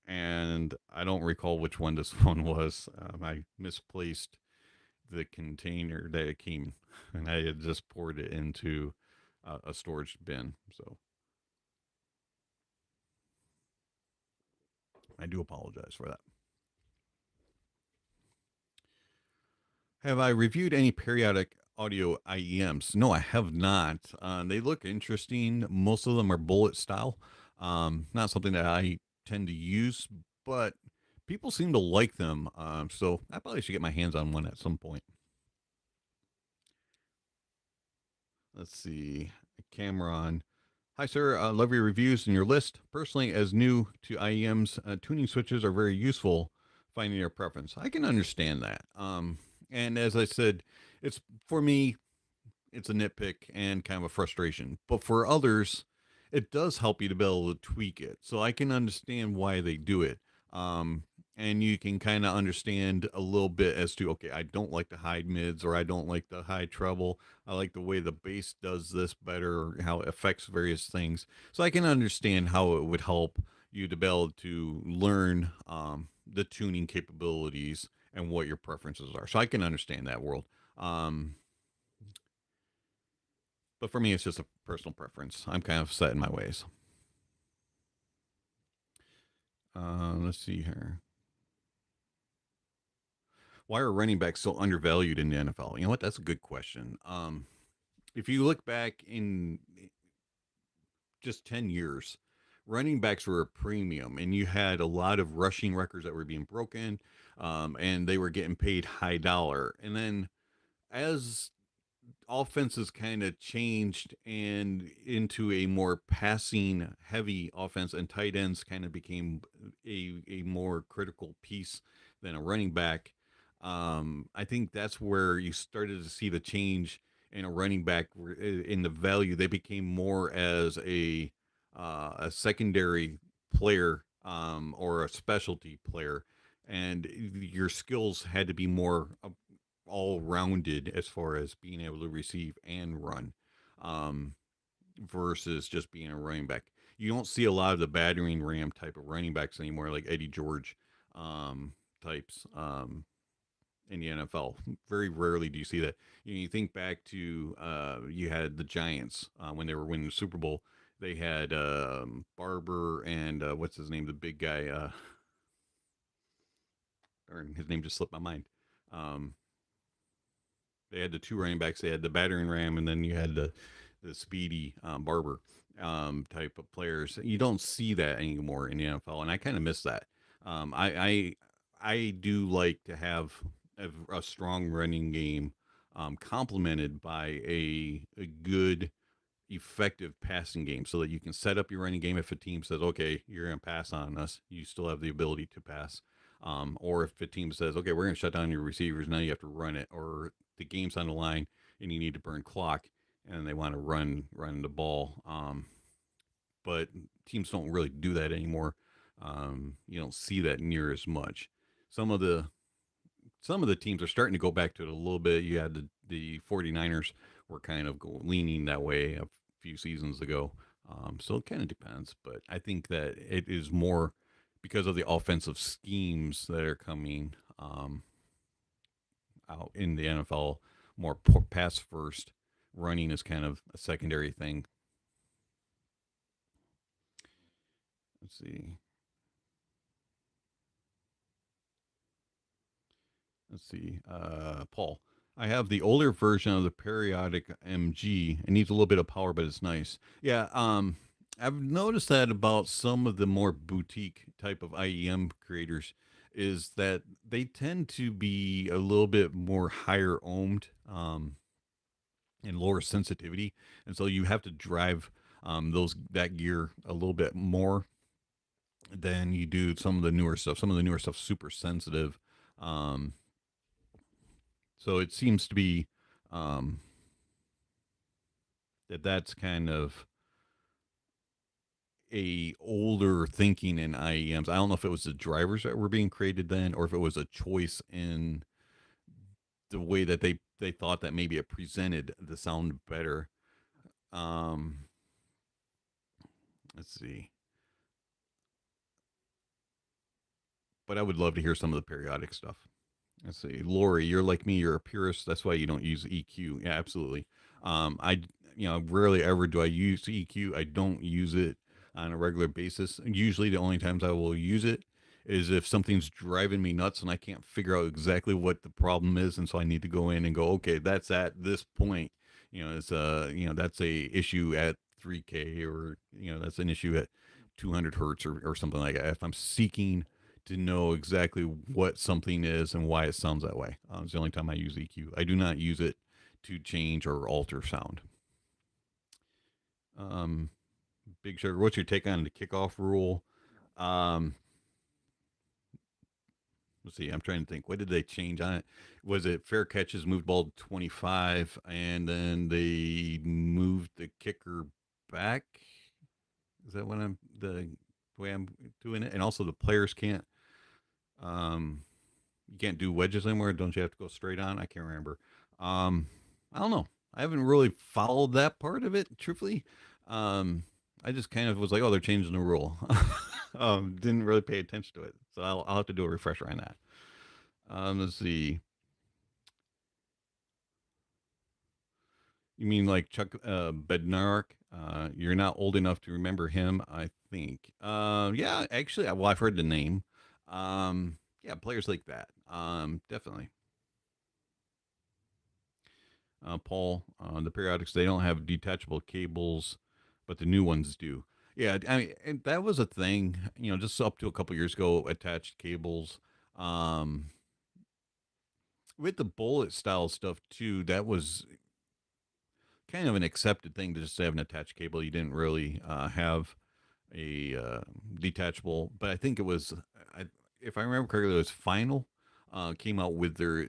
and I don't recall which one this one was. I misplaced the container that it came, and I had just poured it into a storage bin. So I do apologize for that. Have I reviewed any periodic audio IEMs? No, I have not. They look interesting. Most of them are bullet style. Not something that I tend to use, but people seem to like them. So I probably should get my hands on one at some point. Let's see. Cameron. Hi, sir. Love your reviews and your list. Personally, as new to IEMs, tuning switches are very useful finding your preference. I can understand that. And as I said, it's for me, it's a nitpick and kind of a frustration. But for others, it does help you to be able to tweak it. So I can understand why they do it. And you can kind of understand a little bit as to, okay, I don't like the high mids, or I don't like the high treble. I like the way the bass does this better, or how it affects various things. So I can understand how it would help you to be able to learn the tuning capabilities and what your preferences are. So I can understand that world. But for me, it's just a personal preference. I'm kind of set in my ways. Let's see here. why are running backs so undervalued in the NFL? You know what? That's a good question. If you look back in just 10 years, running backs were a premium, and you had a lot of rushing records that were being broken, and they were getting paid high dollar. And then as offenses kind of changed and into a more passing heavy offense, and tight ends kind of became a more critical piece than a running back. I think that's where you started to see the change in a running back in the value. They became more as a secondary player, or a specialty player, and your skills had to be more all rounded as far as being able to receive and run, um, versus just being a running back. You don't see a lot of the battering ram type of running backs anymore, like Eddie George, types, in the NFL. Very rarely do you see that. You think back to, you had the Giants, when they were winning the Super Bowl. They had, Barber and, what's his name, the big guy, or his name just slipped my mind. Um, They had the two running backs. They had the battering ram, and then you had the speedy, Barber, type of players. You don't see that anymore in the NFL, and I kind of miss that. I do like to have a strong running game, complemented by a good effective passing game, so that you can set up your running game. If a team says, okay, you're going to pass on us, you still have the ability to pass. Or if a team says, okay, we're going to shut down your receivers, now you have to run it, or the game's on the line and you need to burn clock, and they want to run the ball. But teams don't really do that anymore. You don't see that near as much. Some of the some of the teams are starting to go back to it a little bit. You had the 49ers were kind of leaning that way a few seasons ago. So it kind of depends, but I think that it is more because of the offensive schemes that are coming, out in the NFL, more pass first. Running is kind of a secondary thing. Let's see. Let's see. Paul. I have the older version of the periodic MG. It needs a little bit of power, but it's nice. Yeah. I've noticed that about some of the more boutique type of IEM creators is that they tend to be a little bit more higher ohmed, and lower sensitivity, and so you have to drive, those that gear a little bit more than you do some of the newer stuff. Some of the newer stuff super sensitive. Um, so it seems to be, um, that's kind of a older thinking in IEMs. I don't know if it was the drivers that were being created then, or if it was a choice in the way that they thought that maybe it presented the sound better. Um, let's see. But I would love to hear some of the periodic stuff. Let's see, Lori, you're like me. You're a purist. That's why you don't use EQ. Yeah, absolutely. I, rarely ever do I use EQ. I don't use it on a regular basis. Usually, the only times I will use it is if something's driving me nuts and I can't figure out exactly what the problem is, and so I need to go in and go, okay, that's at this point. It's that's a issue at 3K, or that's an issue at 200 hertz, or something like that. If I'm seeking to know exactly what something is and why it sounds that way. It's the only time I use EQ. I do not use it to change or alter sound. Um, Big Sugar, what's your take on the kickoff rule? Um, let's see. I'm trying to think. What did they change on it? Was it fair catches moved ball to 25, and then they moved the kicker back? Is that what I'm the way I'm doing it? And also the players can't, um you can't do wedges anymore. Don't you have to go straight on? I can't remember. I don't know. I haven't really followed that part of it, truthfully. Um, I just kind of was like, oh, they're changing the rule. Didn't really pay attention to it, so I'll have to do a refresher on that. Let's see. You mean like Chuck, Bednarik? You're not old enough to remember him, I think. Yeah, actually, well, I've heard the name. Yeah, players like that. Definitely. Paul. The periodics, they don't have detachable cables, but the new ones do. Yeah, I mean, and that was a thing, just up to a couple years ago, attached cables. Um, with the bullet style stuff too, that was kind of an accepted thing to just have an attached cable. You didn't really have a detachable, but I think it was, I, if I remember correctly, it was Final came out with their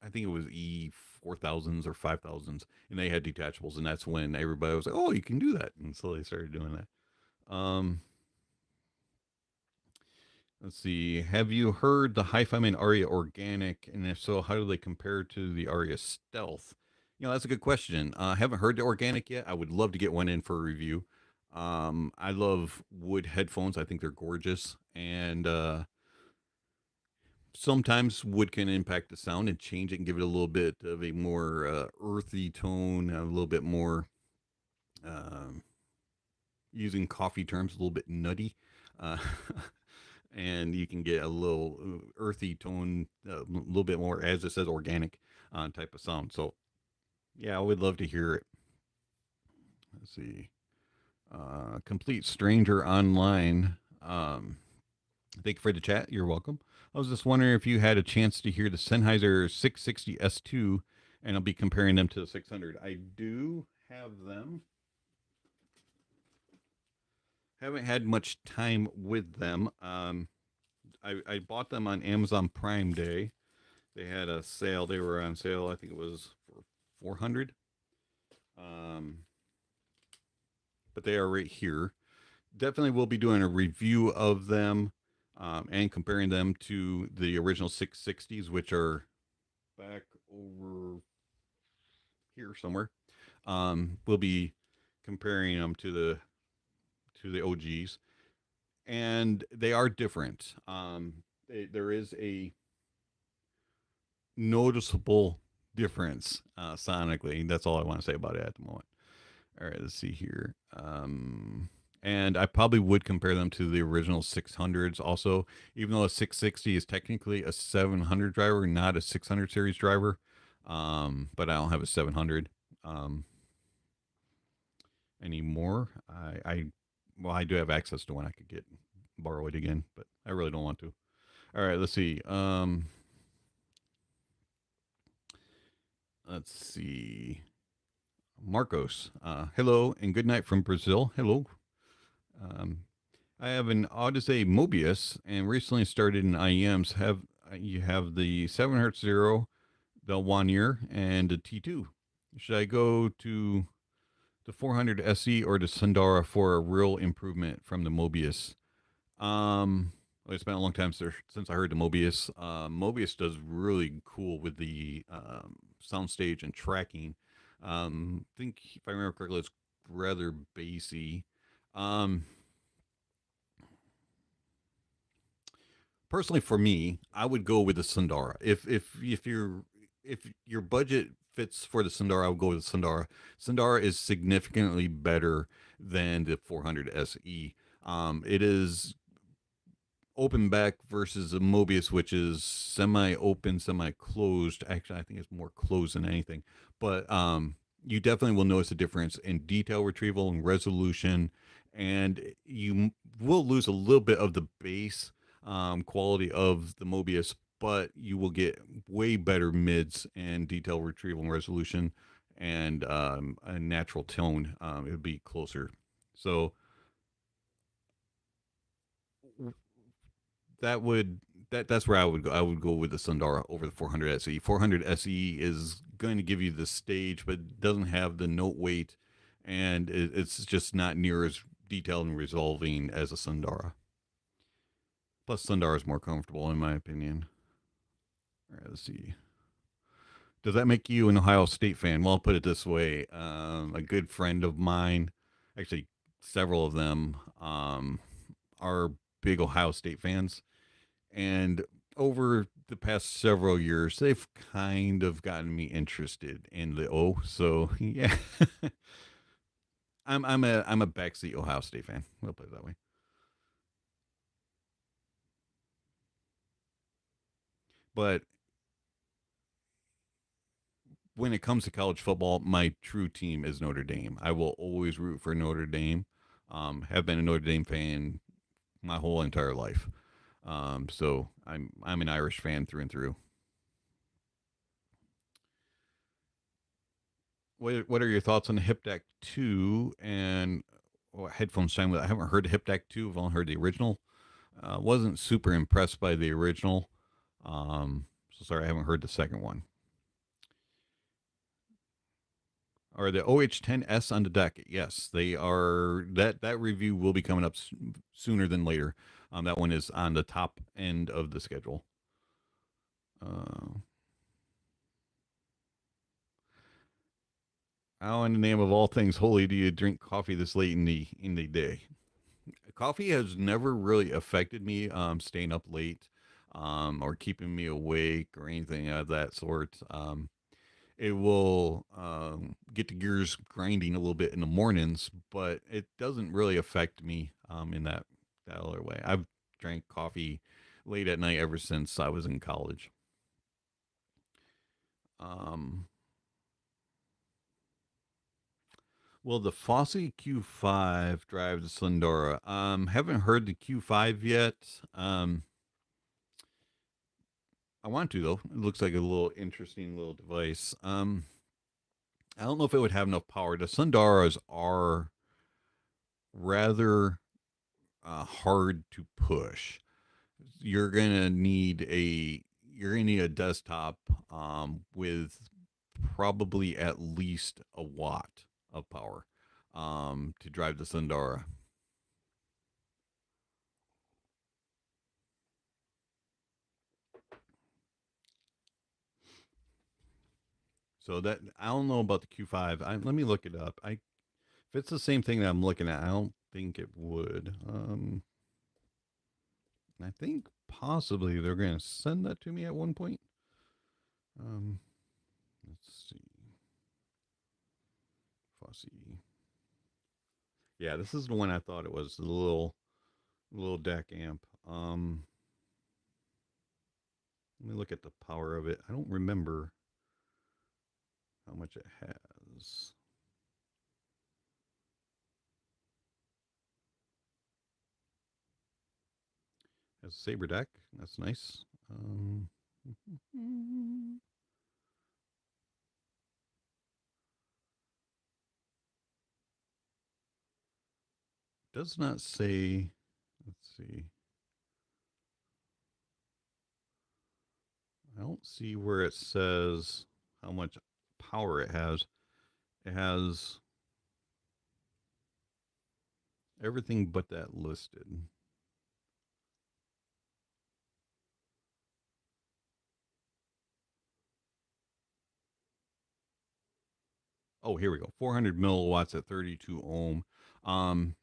I think it was E4000s or 5000s, and they had detachables, and that's when everybody was like, "Oh, you can do that," and so they started doing that. Let's see. Have you heard the Hi-Fi Man Aria Organic, and if so, how do they compare to the Aria Stealth? That's a good question. I haven't heard the Organic yet. I would love to get one in for a review. I love wood headphones. I think they're gorgeous, and sometimes wood can impact the sound and change it and give it a little bit of a more earthy tone, a little bit more, um, using coffee terms, a little bit nutty. Uh, and you can get a little earthy tone, a little bit more, as it says, organic type of sound. So, yeah, I would love to hear it. Let's see. Complete Stranger Online. Thank you for the chat. You're welcome. I was just wondering if you had a chance to hear the Sennheiser 660 S2, and I'll be comparing them to the 600. I do have them. Haven't had much time with them. I bought them on Amazon Prime Day. They had a sale. They were on sale. I think it was for 400. Um, but they are right here. Definitely will be doing a review of them, and comparing them to the original 660s, which are back over here somewhere. We'll be comparing them to the OGs, and they are different. There is a noticeable difference sonically. That's all I want to say about it at the moment. All right, let's see here. And I probably would compare them to the original 600s also, even though a 660 is technically a 700 driver, not a 600 series driver. But I don't have a 700 anymore. Well, I do have access to one. I could borrow it again, but I really don't want to. All right, let's see. Let's see. Marcos, hello and good night from Brazil. Hello. Um, I have an Audeze Mobius and recently started in IEMs. You have the 7 hertz zero, the 1 year, and the T2. Should I go to the 400 SE or the Sundara for a real improvement from the Mobius? Well, it's been a long time since I heard the Mobius. Mobius does really cool with the soundstage and tracking. I think if I remember correctly, it's rather bassy. Um, Personally, for me, I would go with the Sundara. If your budget fits for the Sundara, I would go with the Sundara. Sundara is significantly better than the 400 SE. It is open back versus a Mobius, which is semi-open, semi-closed. Actually, I think it's more closed than anything. But you definitely will notice a difference in detail retrieval and resolution, and you will lose a little bit of the bass quality of the Mobius, but you will get way better mids and detail retrieval and resolution, and a natural tone. It would be closer. So that would that's where I would go. I would go with the Sundara over the 400 SE. 400 SE is going to give you the stage, but doesn't have the note weight, and it's just not near as detailed and resolving as a Sundara. Plus, Sundara is more comfortable, in my opinion. All right, let's see. Does that make you an Ohio State fan? Well, I'll put it this way: a good friend of mine, actually, several of them, are big Ohio State fans, and over the past several years, they've kind of gotten me interested in the O. So yeah, I'm a backseat Ohio State fan. We'll put it that way. But when it comes to college football, my true team is Notre Dame. I will always root for Notre Dame. Have been a Notre Dame fan my whole entire life. So I'm an Irish fan through and through. What are your thoughts on the Hip Deck 2 and headphones time with? I haven't heard the Hip Deck 2. I've only heard the original. Wasn't super impressed by the original. So sorry, I haven't heard the second one. Are the OH10S on the deck? Yes, they are. That review will be coming up sooner than later. That one is on the top end of the schedule. How in the name of all things holy do you drink coffee this late in the day? Coffee has never really affected me staying up late or keeping me awake or anything of that sort. It will get the gears grinding a little bit in the mornings, but it doesn't really affect me in that other way. I've drank coffee late at night ever since I was in college. Um, will the Fosse Q5 drive the Slendora? Haven't heard the Q5 yet. I want to though. It looks like a little interesting little device. I don't know if it would have enough power. The Sundaras are rather hard to push. You're gonna need a desktop with probably at least a watt of power to drive the Sundara. So that I don't know about the Q5. Let me look it up. If it's the same thing that I'm looking at, I don't think it would. I think possibly they're going to send that to me at one point. Let's see. Fosse. Yeah, this is the one I thought it was. The little DAC amp. Let me look at the power of it. I don't remember how much it has. Has a Saber deck. That's nice. Does not say. Let's see. I don't see where it says how much power it has. It has everything but that listed. Oh, here we go. 400 milliwatts at 32 ohm.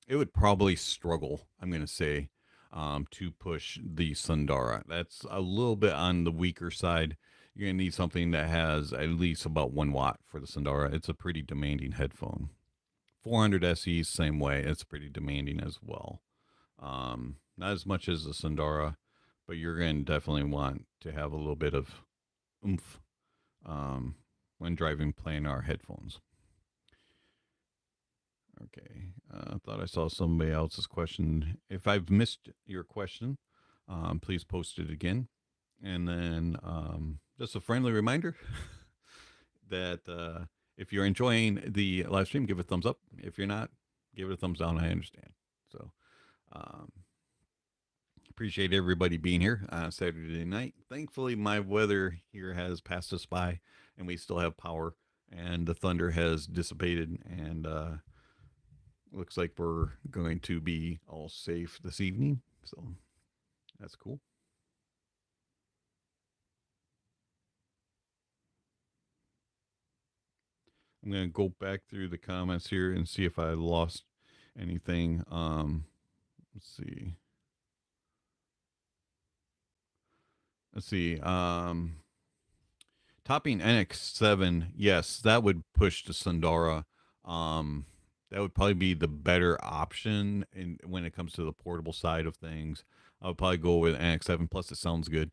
It would probably struggle, I'm going to say, to push the Sundara. That's a little bit on the weaker side. You're going to need something that has at least about 1 watt for the Sundara. It's a pretty demanding headphone. 400 SE, same way. It's pretty demanding as well. Not as much as the Sundara, but you're going to definitely want to have a little bit of oomph when driving planar headphones. Okay. I thought I saw somebody else's question. If I've missed your question, please post it again. And then just a friendly reminder that if you're enjoying the live stream, give it a thumbs up. If you're not, give it a thumbs down. I understand. So appreciate everybody being here on Saturday night. Thankfully, my weather here has passed us by, and we still have power, and the thunder has dissipated, and looks like we're going to be all safe this evening. So that's cool. I'm going to go back through the comments here and see if I lost anything. Let's see. Topping NX7, yes, that would push to Sundara. That would probably be the better option when it comes to the portable side of things. I would probably go with NX7. Plus, it sounds good.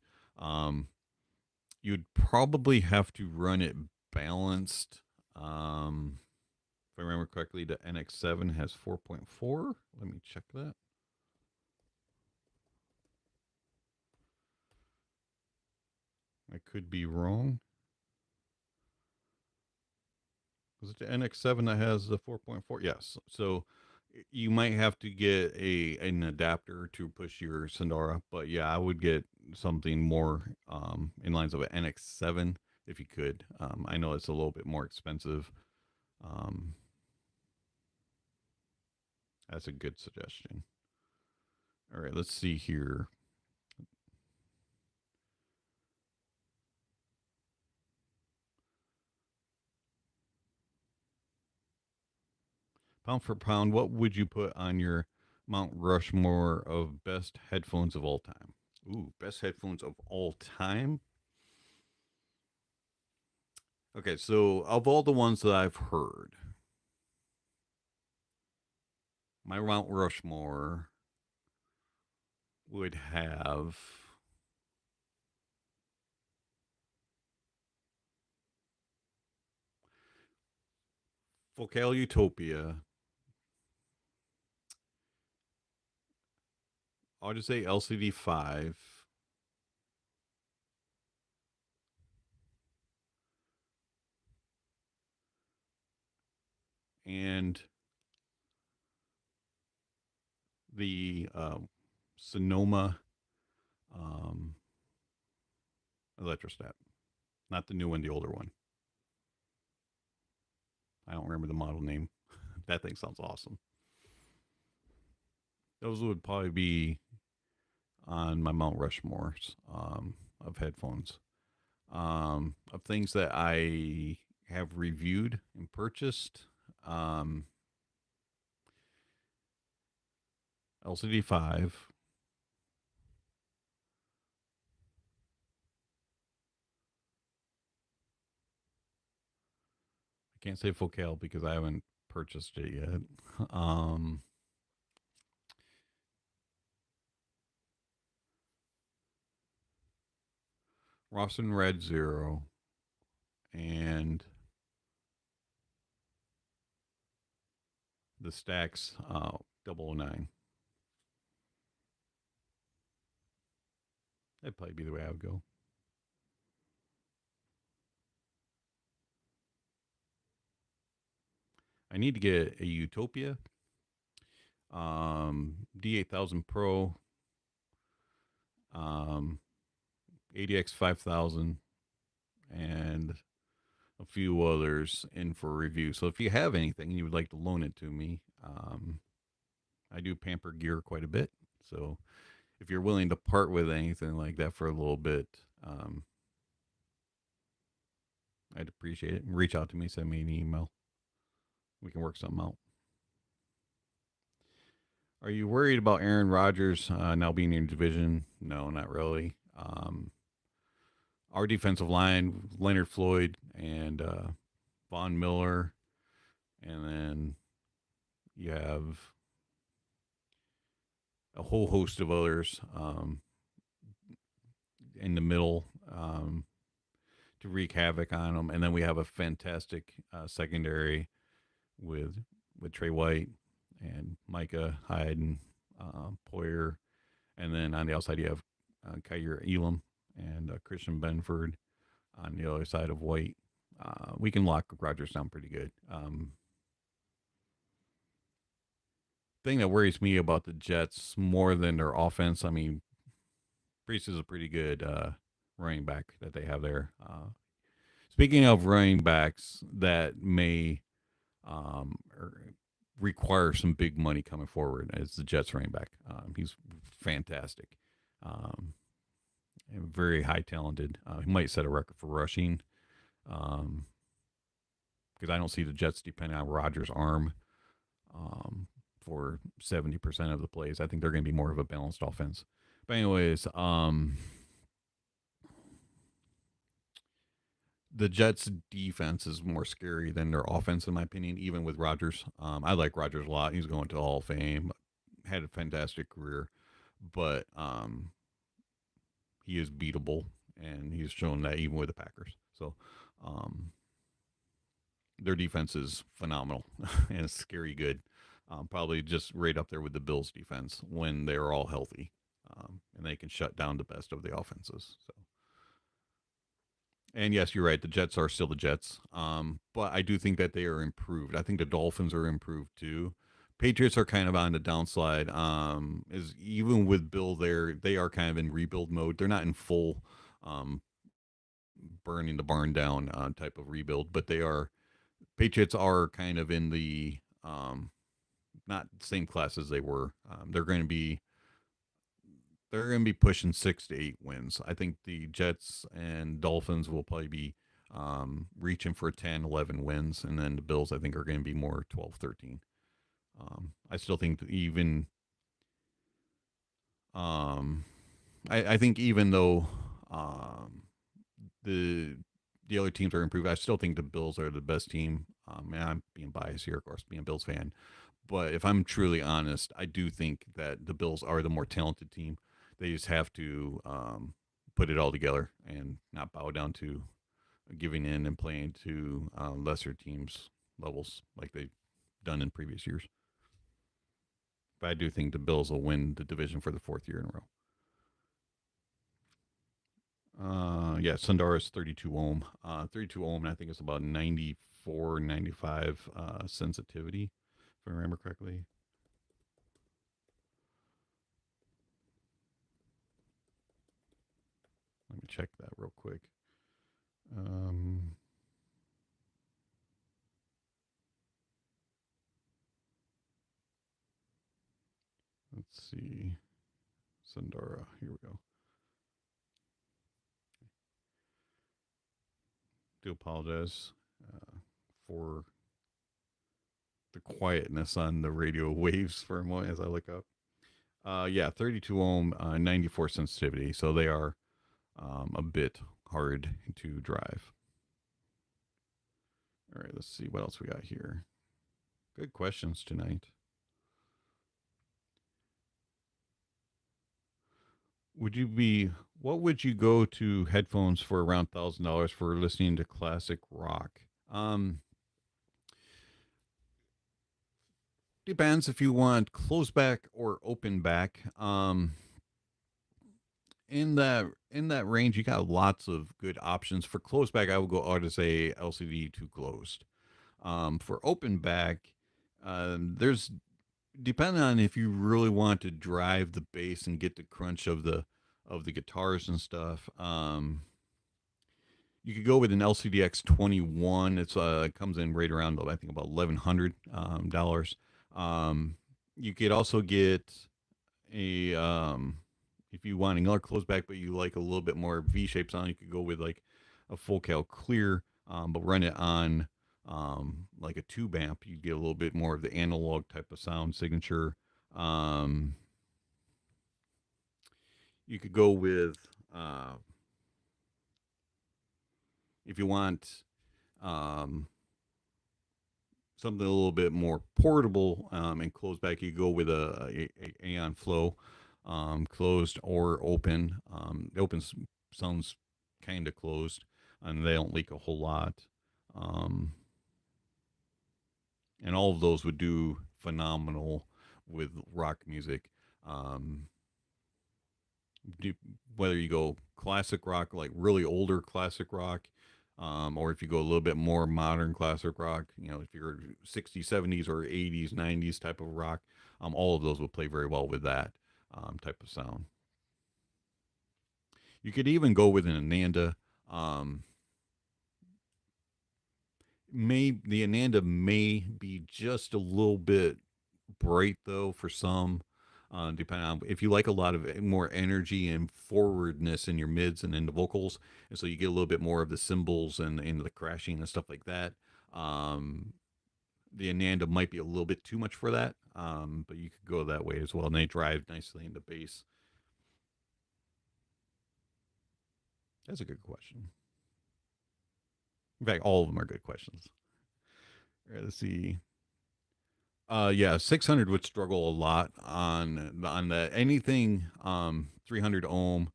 You'd probably have to run it balanced. If I remember correctly, the NX7 has 4.4. Let me check that. I could be wrong. Was it the NX7 that has the 4.4? Yes. So you might have to get an adapter to push your Sandara, but yeah, I would get something more in lines of an NX7 if you could. I know it's a little bit more expensive. Um, that's a good suggestion. All right, let's see here. Pound for pound, what would you put on your Mount Rushmore of best headphones of all time? Ooh, best headphones of all time? Okay, so of all the ones that I've heard, my Mount Rushmore would have Focal Utopia, Audeze LCD5, and the Sonoma Electrostat. Not the new one, the older one. I don't remember the model name. That thing sounds awesome. Those would probably be on my Mount Rushmores of headphones. Of things that I have reviewed and purchased. LCD5. I can't say Focal because I haven't purchased it yet. Rawson Red Zero and the Stax 009. That'd probably be the way I would go. I need to get a Utopia, D8000 Pro, ADX 5000, and a few others in for review. So if you have anything you would like to loan it to me, I do pamper gear quite a bit. So if you're willing to part with anything like that for a little bit, I'd appreciate it. Reach out to me, send me an email. We can work something out. Are you worried about Aaron Rodgers now being in your division? No, not really. Our defensive line, Leonard Floyd and Von Miller, and then you have a whole host of others in the middle to wreak havoc on them. And then we have a fantastic secondary with Trey White and Micah Hyde and Poyer. And then on the outside, you have Kyer Elam and Christian Benford on the other side of White. We can lock Rodgers down pretty good. Thing that worries me about the Jets more than their offense, I mean, Priest is a pretty good running back that they have there. Speaking of running backs that may require some big money coming forward, it's the Jets running back. He's fantastic. Very high talented. He might set a record for rushing. Because I don't see the Jets depending on Rodgers' arm for 70% of the plays. I think they're going to be more of a balanced offense. But anyways, the Jets' defense is more scary than their offense, in my opinion, even with Rodgers. I like Rodgers a lot. He's going to Hall of Fame. Had a fantastic career. But he is beatable, and he's shown that even with the Packers. So their defense is phenomenal and it's scary good. Probably just right up there with the Bills' defense when they're all healthy, and they can shut down the best of the offenses. So, and yes, you're right. The Jets are still the Jets, but I do think that they are improved. I think the Dolphins are improved too. Patriots are kind of on the downside. Is even with Bill there, they are kind of in rebuild mode. They're not in full um, burning the barn down type of rebuild, but they are. Patriots are kind of in the not the same class as they were. They're going to be pushing 6 to 8 wins. I think the Jets and Dolphins will probably be reaching for 10, 11 wins. And then the Bills, I think, are going to be more 12, 13. I still think that even, um, I think even though the the other teams are improved, I still think the Bills are the best team. And I'm being biased here, of course, being a Bills fan. But if I'm truly honest, I do think that the Bills are the more talented team. They just have to put it all together and not bow down to giving in and playing to lesser teams levels like they've done in previous years. But I do think the Bills will win the division for the fourth year in a row. Yeah, Sundar is 32 ohm. 32 ohm, and I think it's about 94, 95 sensitivity, if I remember correctly. Let me check that real quick. Let's see. Sundara. Here we go. Do apologize for the quietness on the radio waves for a moment as I look up. Yeah, 32 ohm, 94 sensitivity. So they are a bit hard to drive. All right, let's see what else we got here. Good questions tonight. What would you go to headphones for around $1,000 for listening to classic rock? Depends if you want closed back or open back. In that range, you got lots of good options. For closed back, I would go Audeze LCD to closed. For open back, there's depending on if you really want to drive the bass and get the crunch of the guitars and stuff. You could go with an LCDX 21. It's comes in right around I think about $1,100. You could also get a if you want another close back, but you like a little bit more V shape sound, you could go with like a full cal clear, but run it on like a tube amp. You get a little bit more of the analog type of sound signature. Um, you could go with if you want um, something a little bit more portable and closed back, you go with a Aeon Flow, closed or open. The open sounds kind of closed, and they don't leak a whole lot. Um, and all of those would do phenomenal with rock music. Um, Whether you go classic rock, like really older classic rock, or if you go a little bit more modern classic rock, if you're 60s, 70s, or 80s, 90s type of rock, all of those would play very well with that type of sound. You could even go with an Ananda. The Ananda may be just a little bit bright though for some, depending on if you like a lot of more energy and forwardness in your mids and in the vocals, and so you get a little bit more of the cymbals and the crashing and stuff like that. The Ananda might be a little bit too much for that, but you could go that way as well, and they drive nicely in the bass. That's a good question. In fact, all of them are good questions. All right, let's see. Yeah, 600 would struggle a lot on that. Anything 300 ohm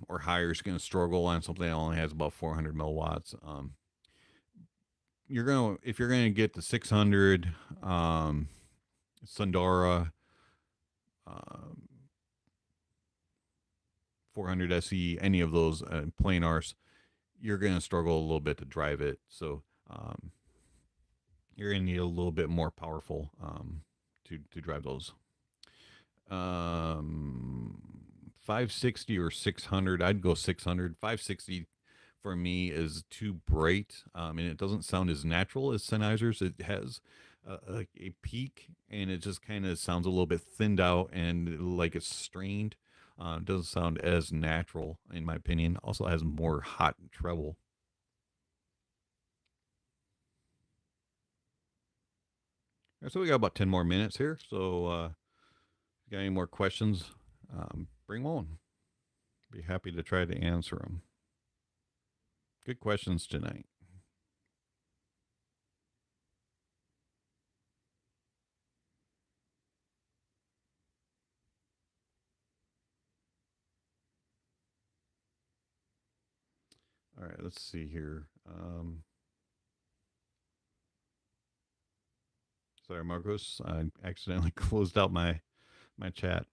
or higher is going to struggle on something that only has about 400 milliwatts. if you're gonna get the 600 Sundara, um, 400 SE, any of those plain Rs, you're gonna struggle a little bit to drive it. So you're gonna need a little bit more powerful to drive those. 560 or 600. I'd go 600. 560 for me is too bright, and it doesn't sound as natural as Sennheiser's. It has a peak, and it just kind of sounds a little bit thinned out and like it's strained. It doesn't sound as natural, in my opinion. Also has more hot treble. So we got about 10 more minutes here. So if you got any more questions, bring them on. Be happy to try to answer them. Good questions tonight. All right, let's see here. Sorry, Marcos. I accidentally closed out my chat.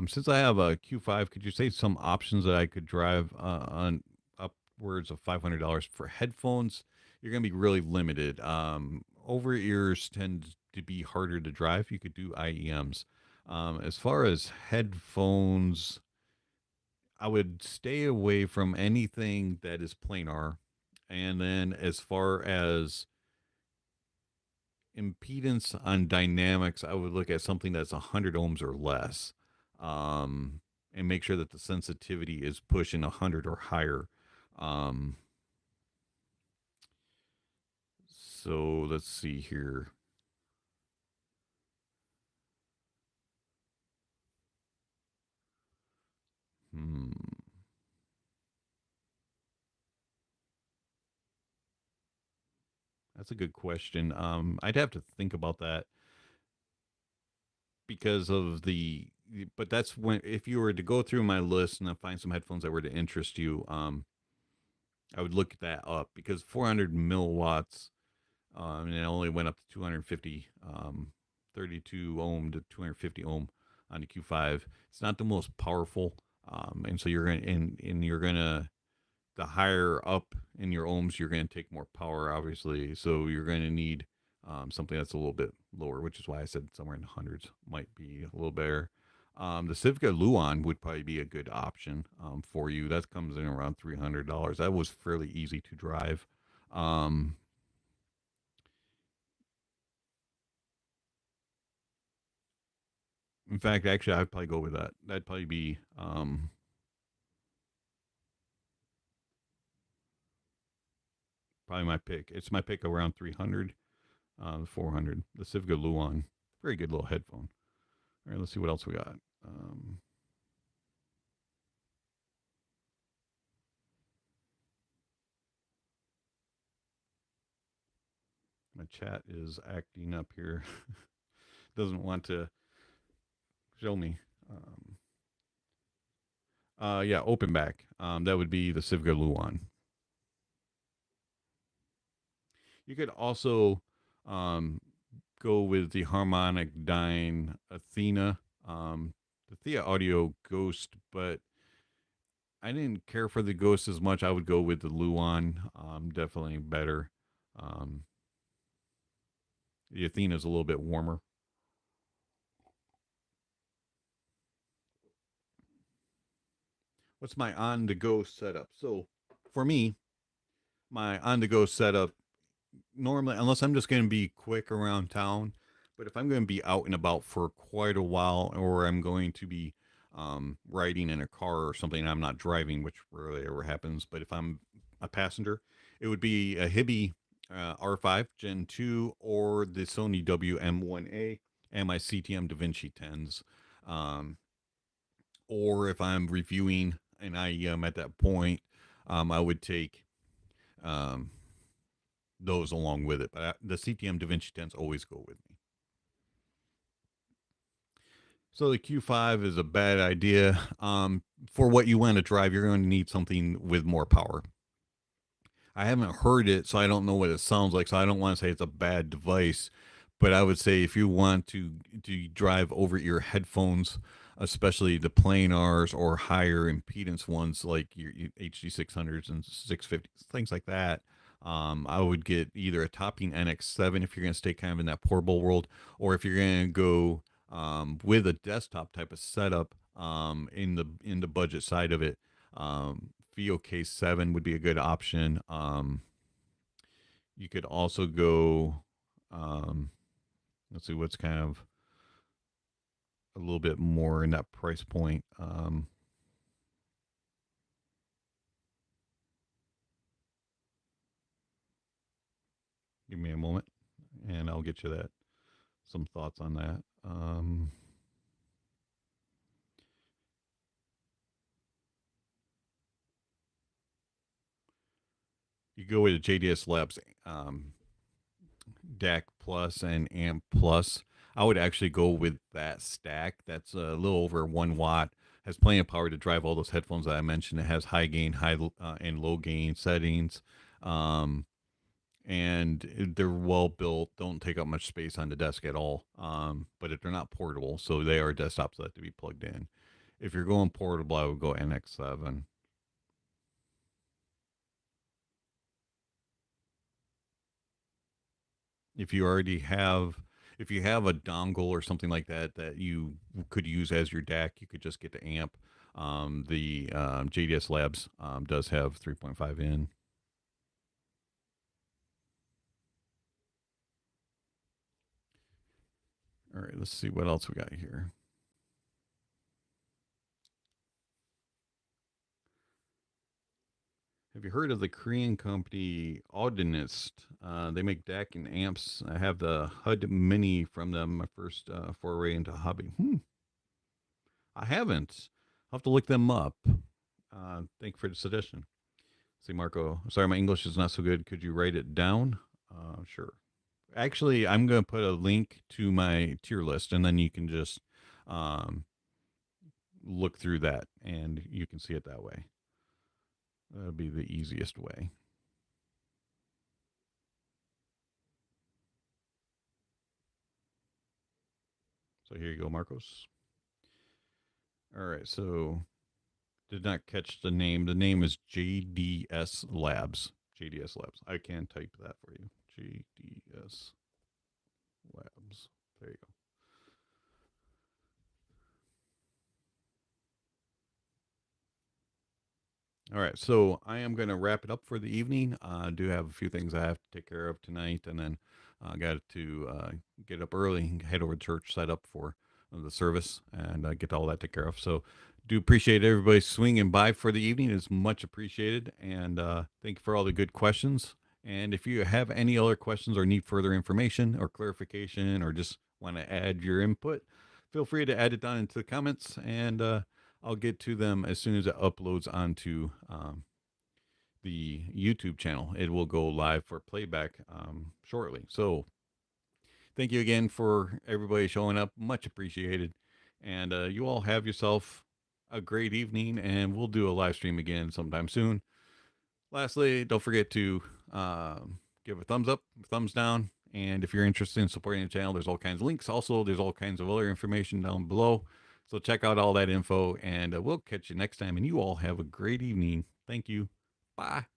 Since I have a Q5, could you say some options that I could drive on upwards of $500 for headphones? You're going to be really limited. Over ears tend to be harder to drive. You could do IEMs. As far as headphones, I would stay away from anything that is planar. And then as far as impedance on dynamics, I would look at something that's 100 ohms or less, and make sure that the sensitivity is pushing 100 or higher. So let's see here. That's a good question. I'd have to think about that because of but that's when, if you were to go through my list and then find some headphones that were to interest you, I would look that up because 400 milliwatts, and it only went up to 250, 32 ohm to 250 ohm on the Q5. It's not the most powerful, and so you're gonna and you're gonna the higher up in your ohms, you're gonna take more power, obviously. So you're gonna need something that's a little bit lower, which is why I said somewhere in the hundreds might be a little better. The Civica Luan would probably be a good option for you. That comes in around $300. That was fairly easy to drive. In fact, actually, I'd probably go with that. That'd probably be probably my pick. It's my pick around 300, 400. The Civica Luan, very good little headphone. All right, let's see what else we got. My chat is acting up here. Doesn't want to show me. Yeah, open back. That would be the Civica Luan. You could also go with the Harmonic Dyne Athena, the Thea Audio Ghost, but I didn't care for the Ghost as much. I would go with the Luan, definitely better. The Athena is a little bit warmer. What's my on the go setup? So for me, my on the go setup normally, unless I'm just going to be quick around town, but if I'm going to be out and about for quite a while, or I'm going to be riding in a car or something, I'm not driving, which rarely ever happens, but if I'm a passenger, it would be a Hibby R5 Gen 2 or the Sony WM1A and my CTM DaVinci 10s. Or if I'm reviewing an IEM at that point, I would take those along with it. But the CTM DaVinci 10s always go with me. So the Q5 is a bad idea. For what you want to drive, you're going to need something with more power. I haven't heard it, so I don't know what it sounds like. So I don't want to say it's a bad device, but I would say if you want to drive over ear headphones, especially the planars or higher impedance ones like your HD 600s and 650s, things like that. I would get either a topping NX7 if you're going to stay kind of in that portable world, or if you're going to go with a desktop type of setup in the budget side of it. VOK7 would be a good option. You could also go, um, let's see what's kind of a little bit more in that price point. Give me a moment and I'll get you that some thoughts on that. You go with the JDS Labs DAC Plus and Amp Plus. I would actually go with that stack. That's a little over 1 watt. Has plenty of power to drive all those headphones that I mentioned. It has high gain, high and low gain settings, um, and they're well built. Don't take up much space on the desk at all. But if they're not portable, so they are desktops that have to be plugged in. If you're going portable, I would go NX7. If you already have, if you have a dongle or something like that that you could use as your DAC, you could just get the amp. The JDS Labs does have 3.5 in. All right, let's see what else we got here. Have you heard of the Korean company Audeze? They make DAC and amps. I have the HUD Mini from them, my first foray into hobby. I haven't. I'll have to look them up. Thank you for the suggestion. See, Marco, sorry, my English is not so good. Could you write it down? Sure. Actually, I'm going to put a link to my tier list, and then you can just um, look through that, and you can see it that way. That'll be the easiest way. So here you go, Marcos. All right, so did not catch the name. The name is JDS Labs. JDS Labs. I can type that for you. JDS Labs. There you go. All right, so I am going to wrap it up for the evening. I do have a few things I have to take care of tonight, and then I got to get up early and head over to church, set up for the service, and get all that taken care of. So, do appreciate everybody swinging by for the evening. It's much appreciated, and thank you for all the good questions. And if you have any other questions or need further information or clarification, or just want to add your input, feel free to add it down into the comments, and I'll get to them as soon as it uploads onto the YouTube channel. It will go live for playback shortly. So thank you again for everybody showing up. Much appreciated. And you all have yourself a great evening, and we'll do a live stream again sometime soon. Lastly, don't forget to give a thumbs up, thumbs down. And if you're interested in supporting the channel, there's all kinds of links. Also, there's all kinds of other information down below. So check out all that info, and we'll catch you next time. And you all have a great evening. Thank you. Bye.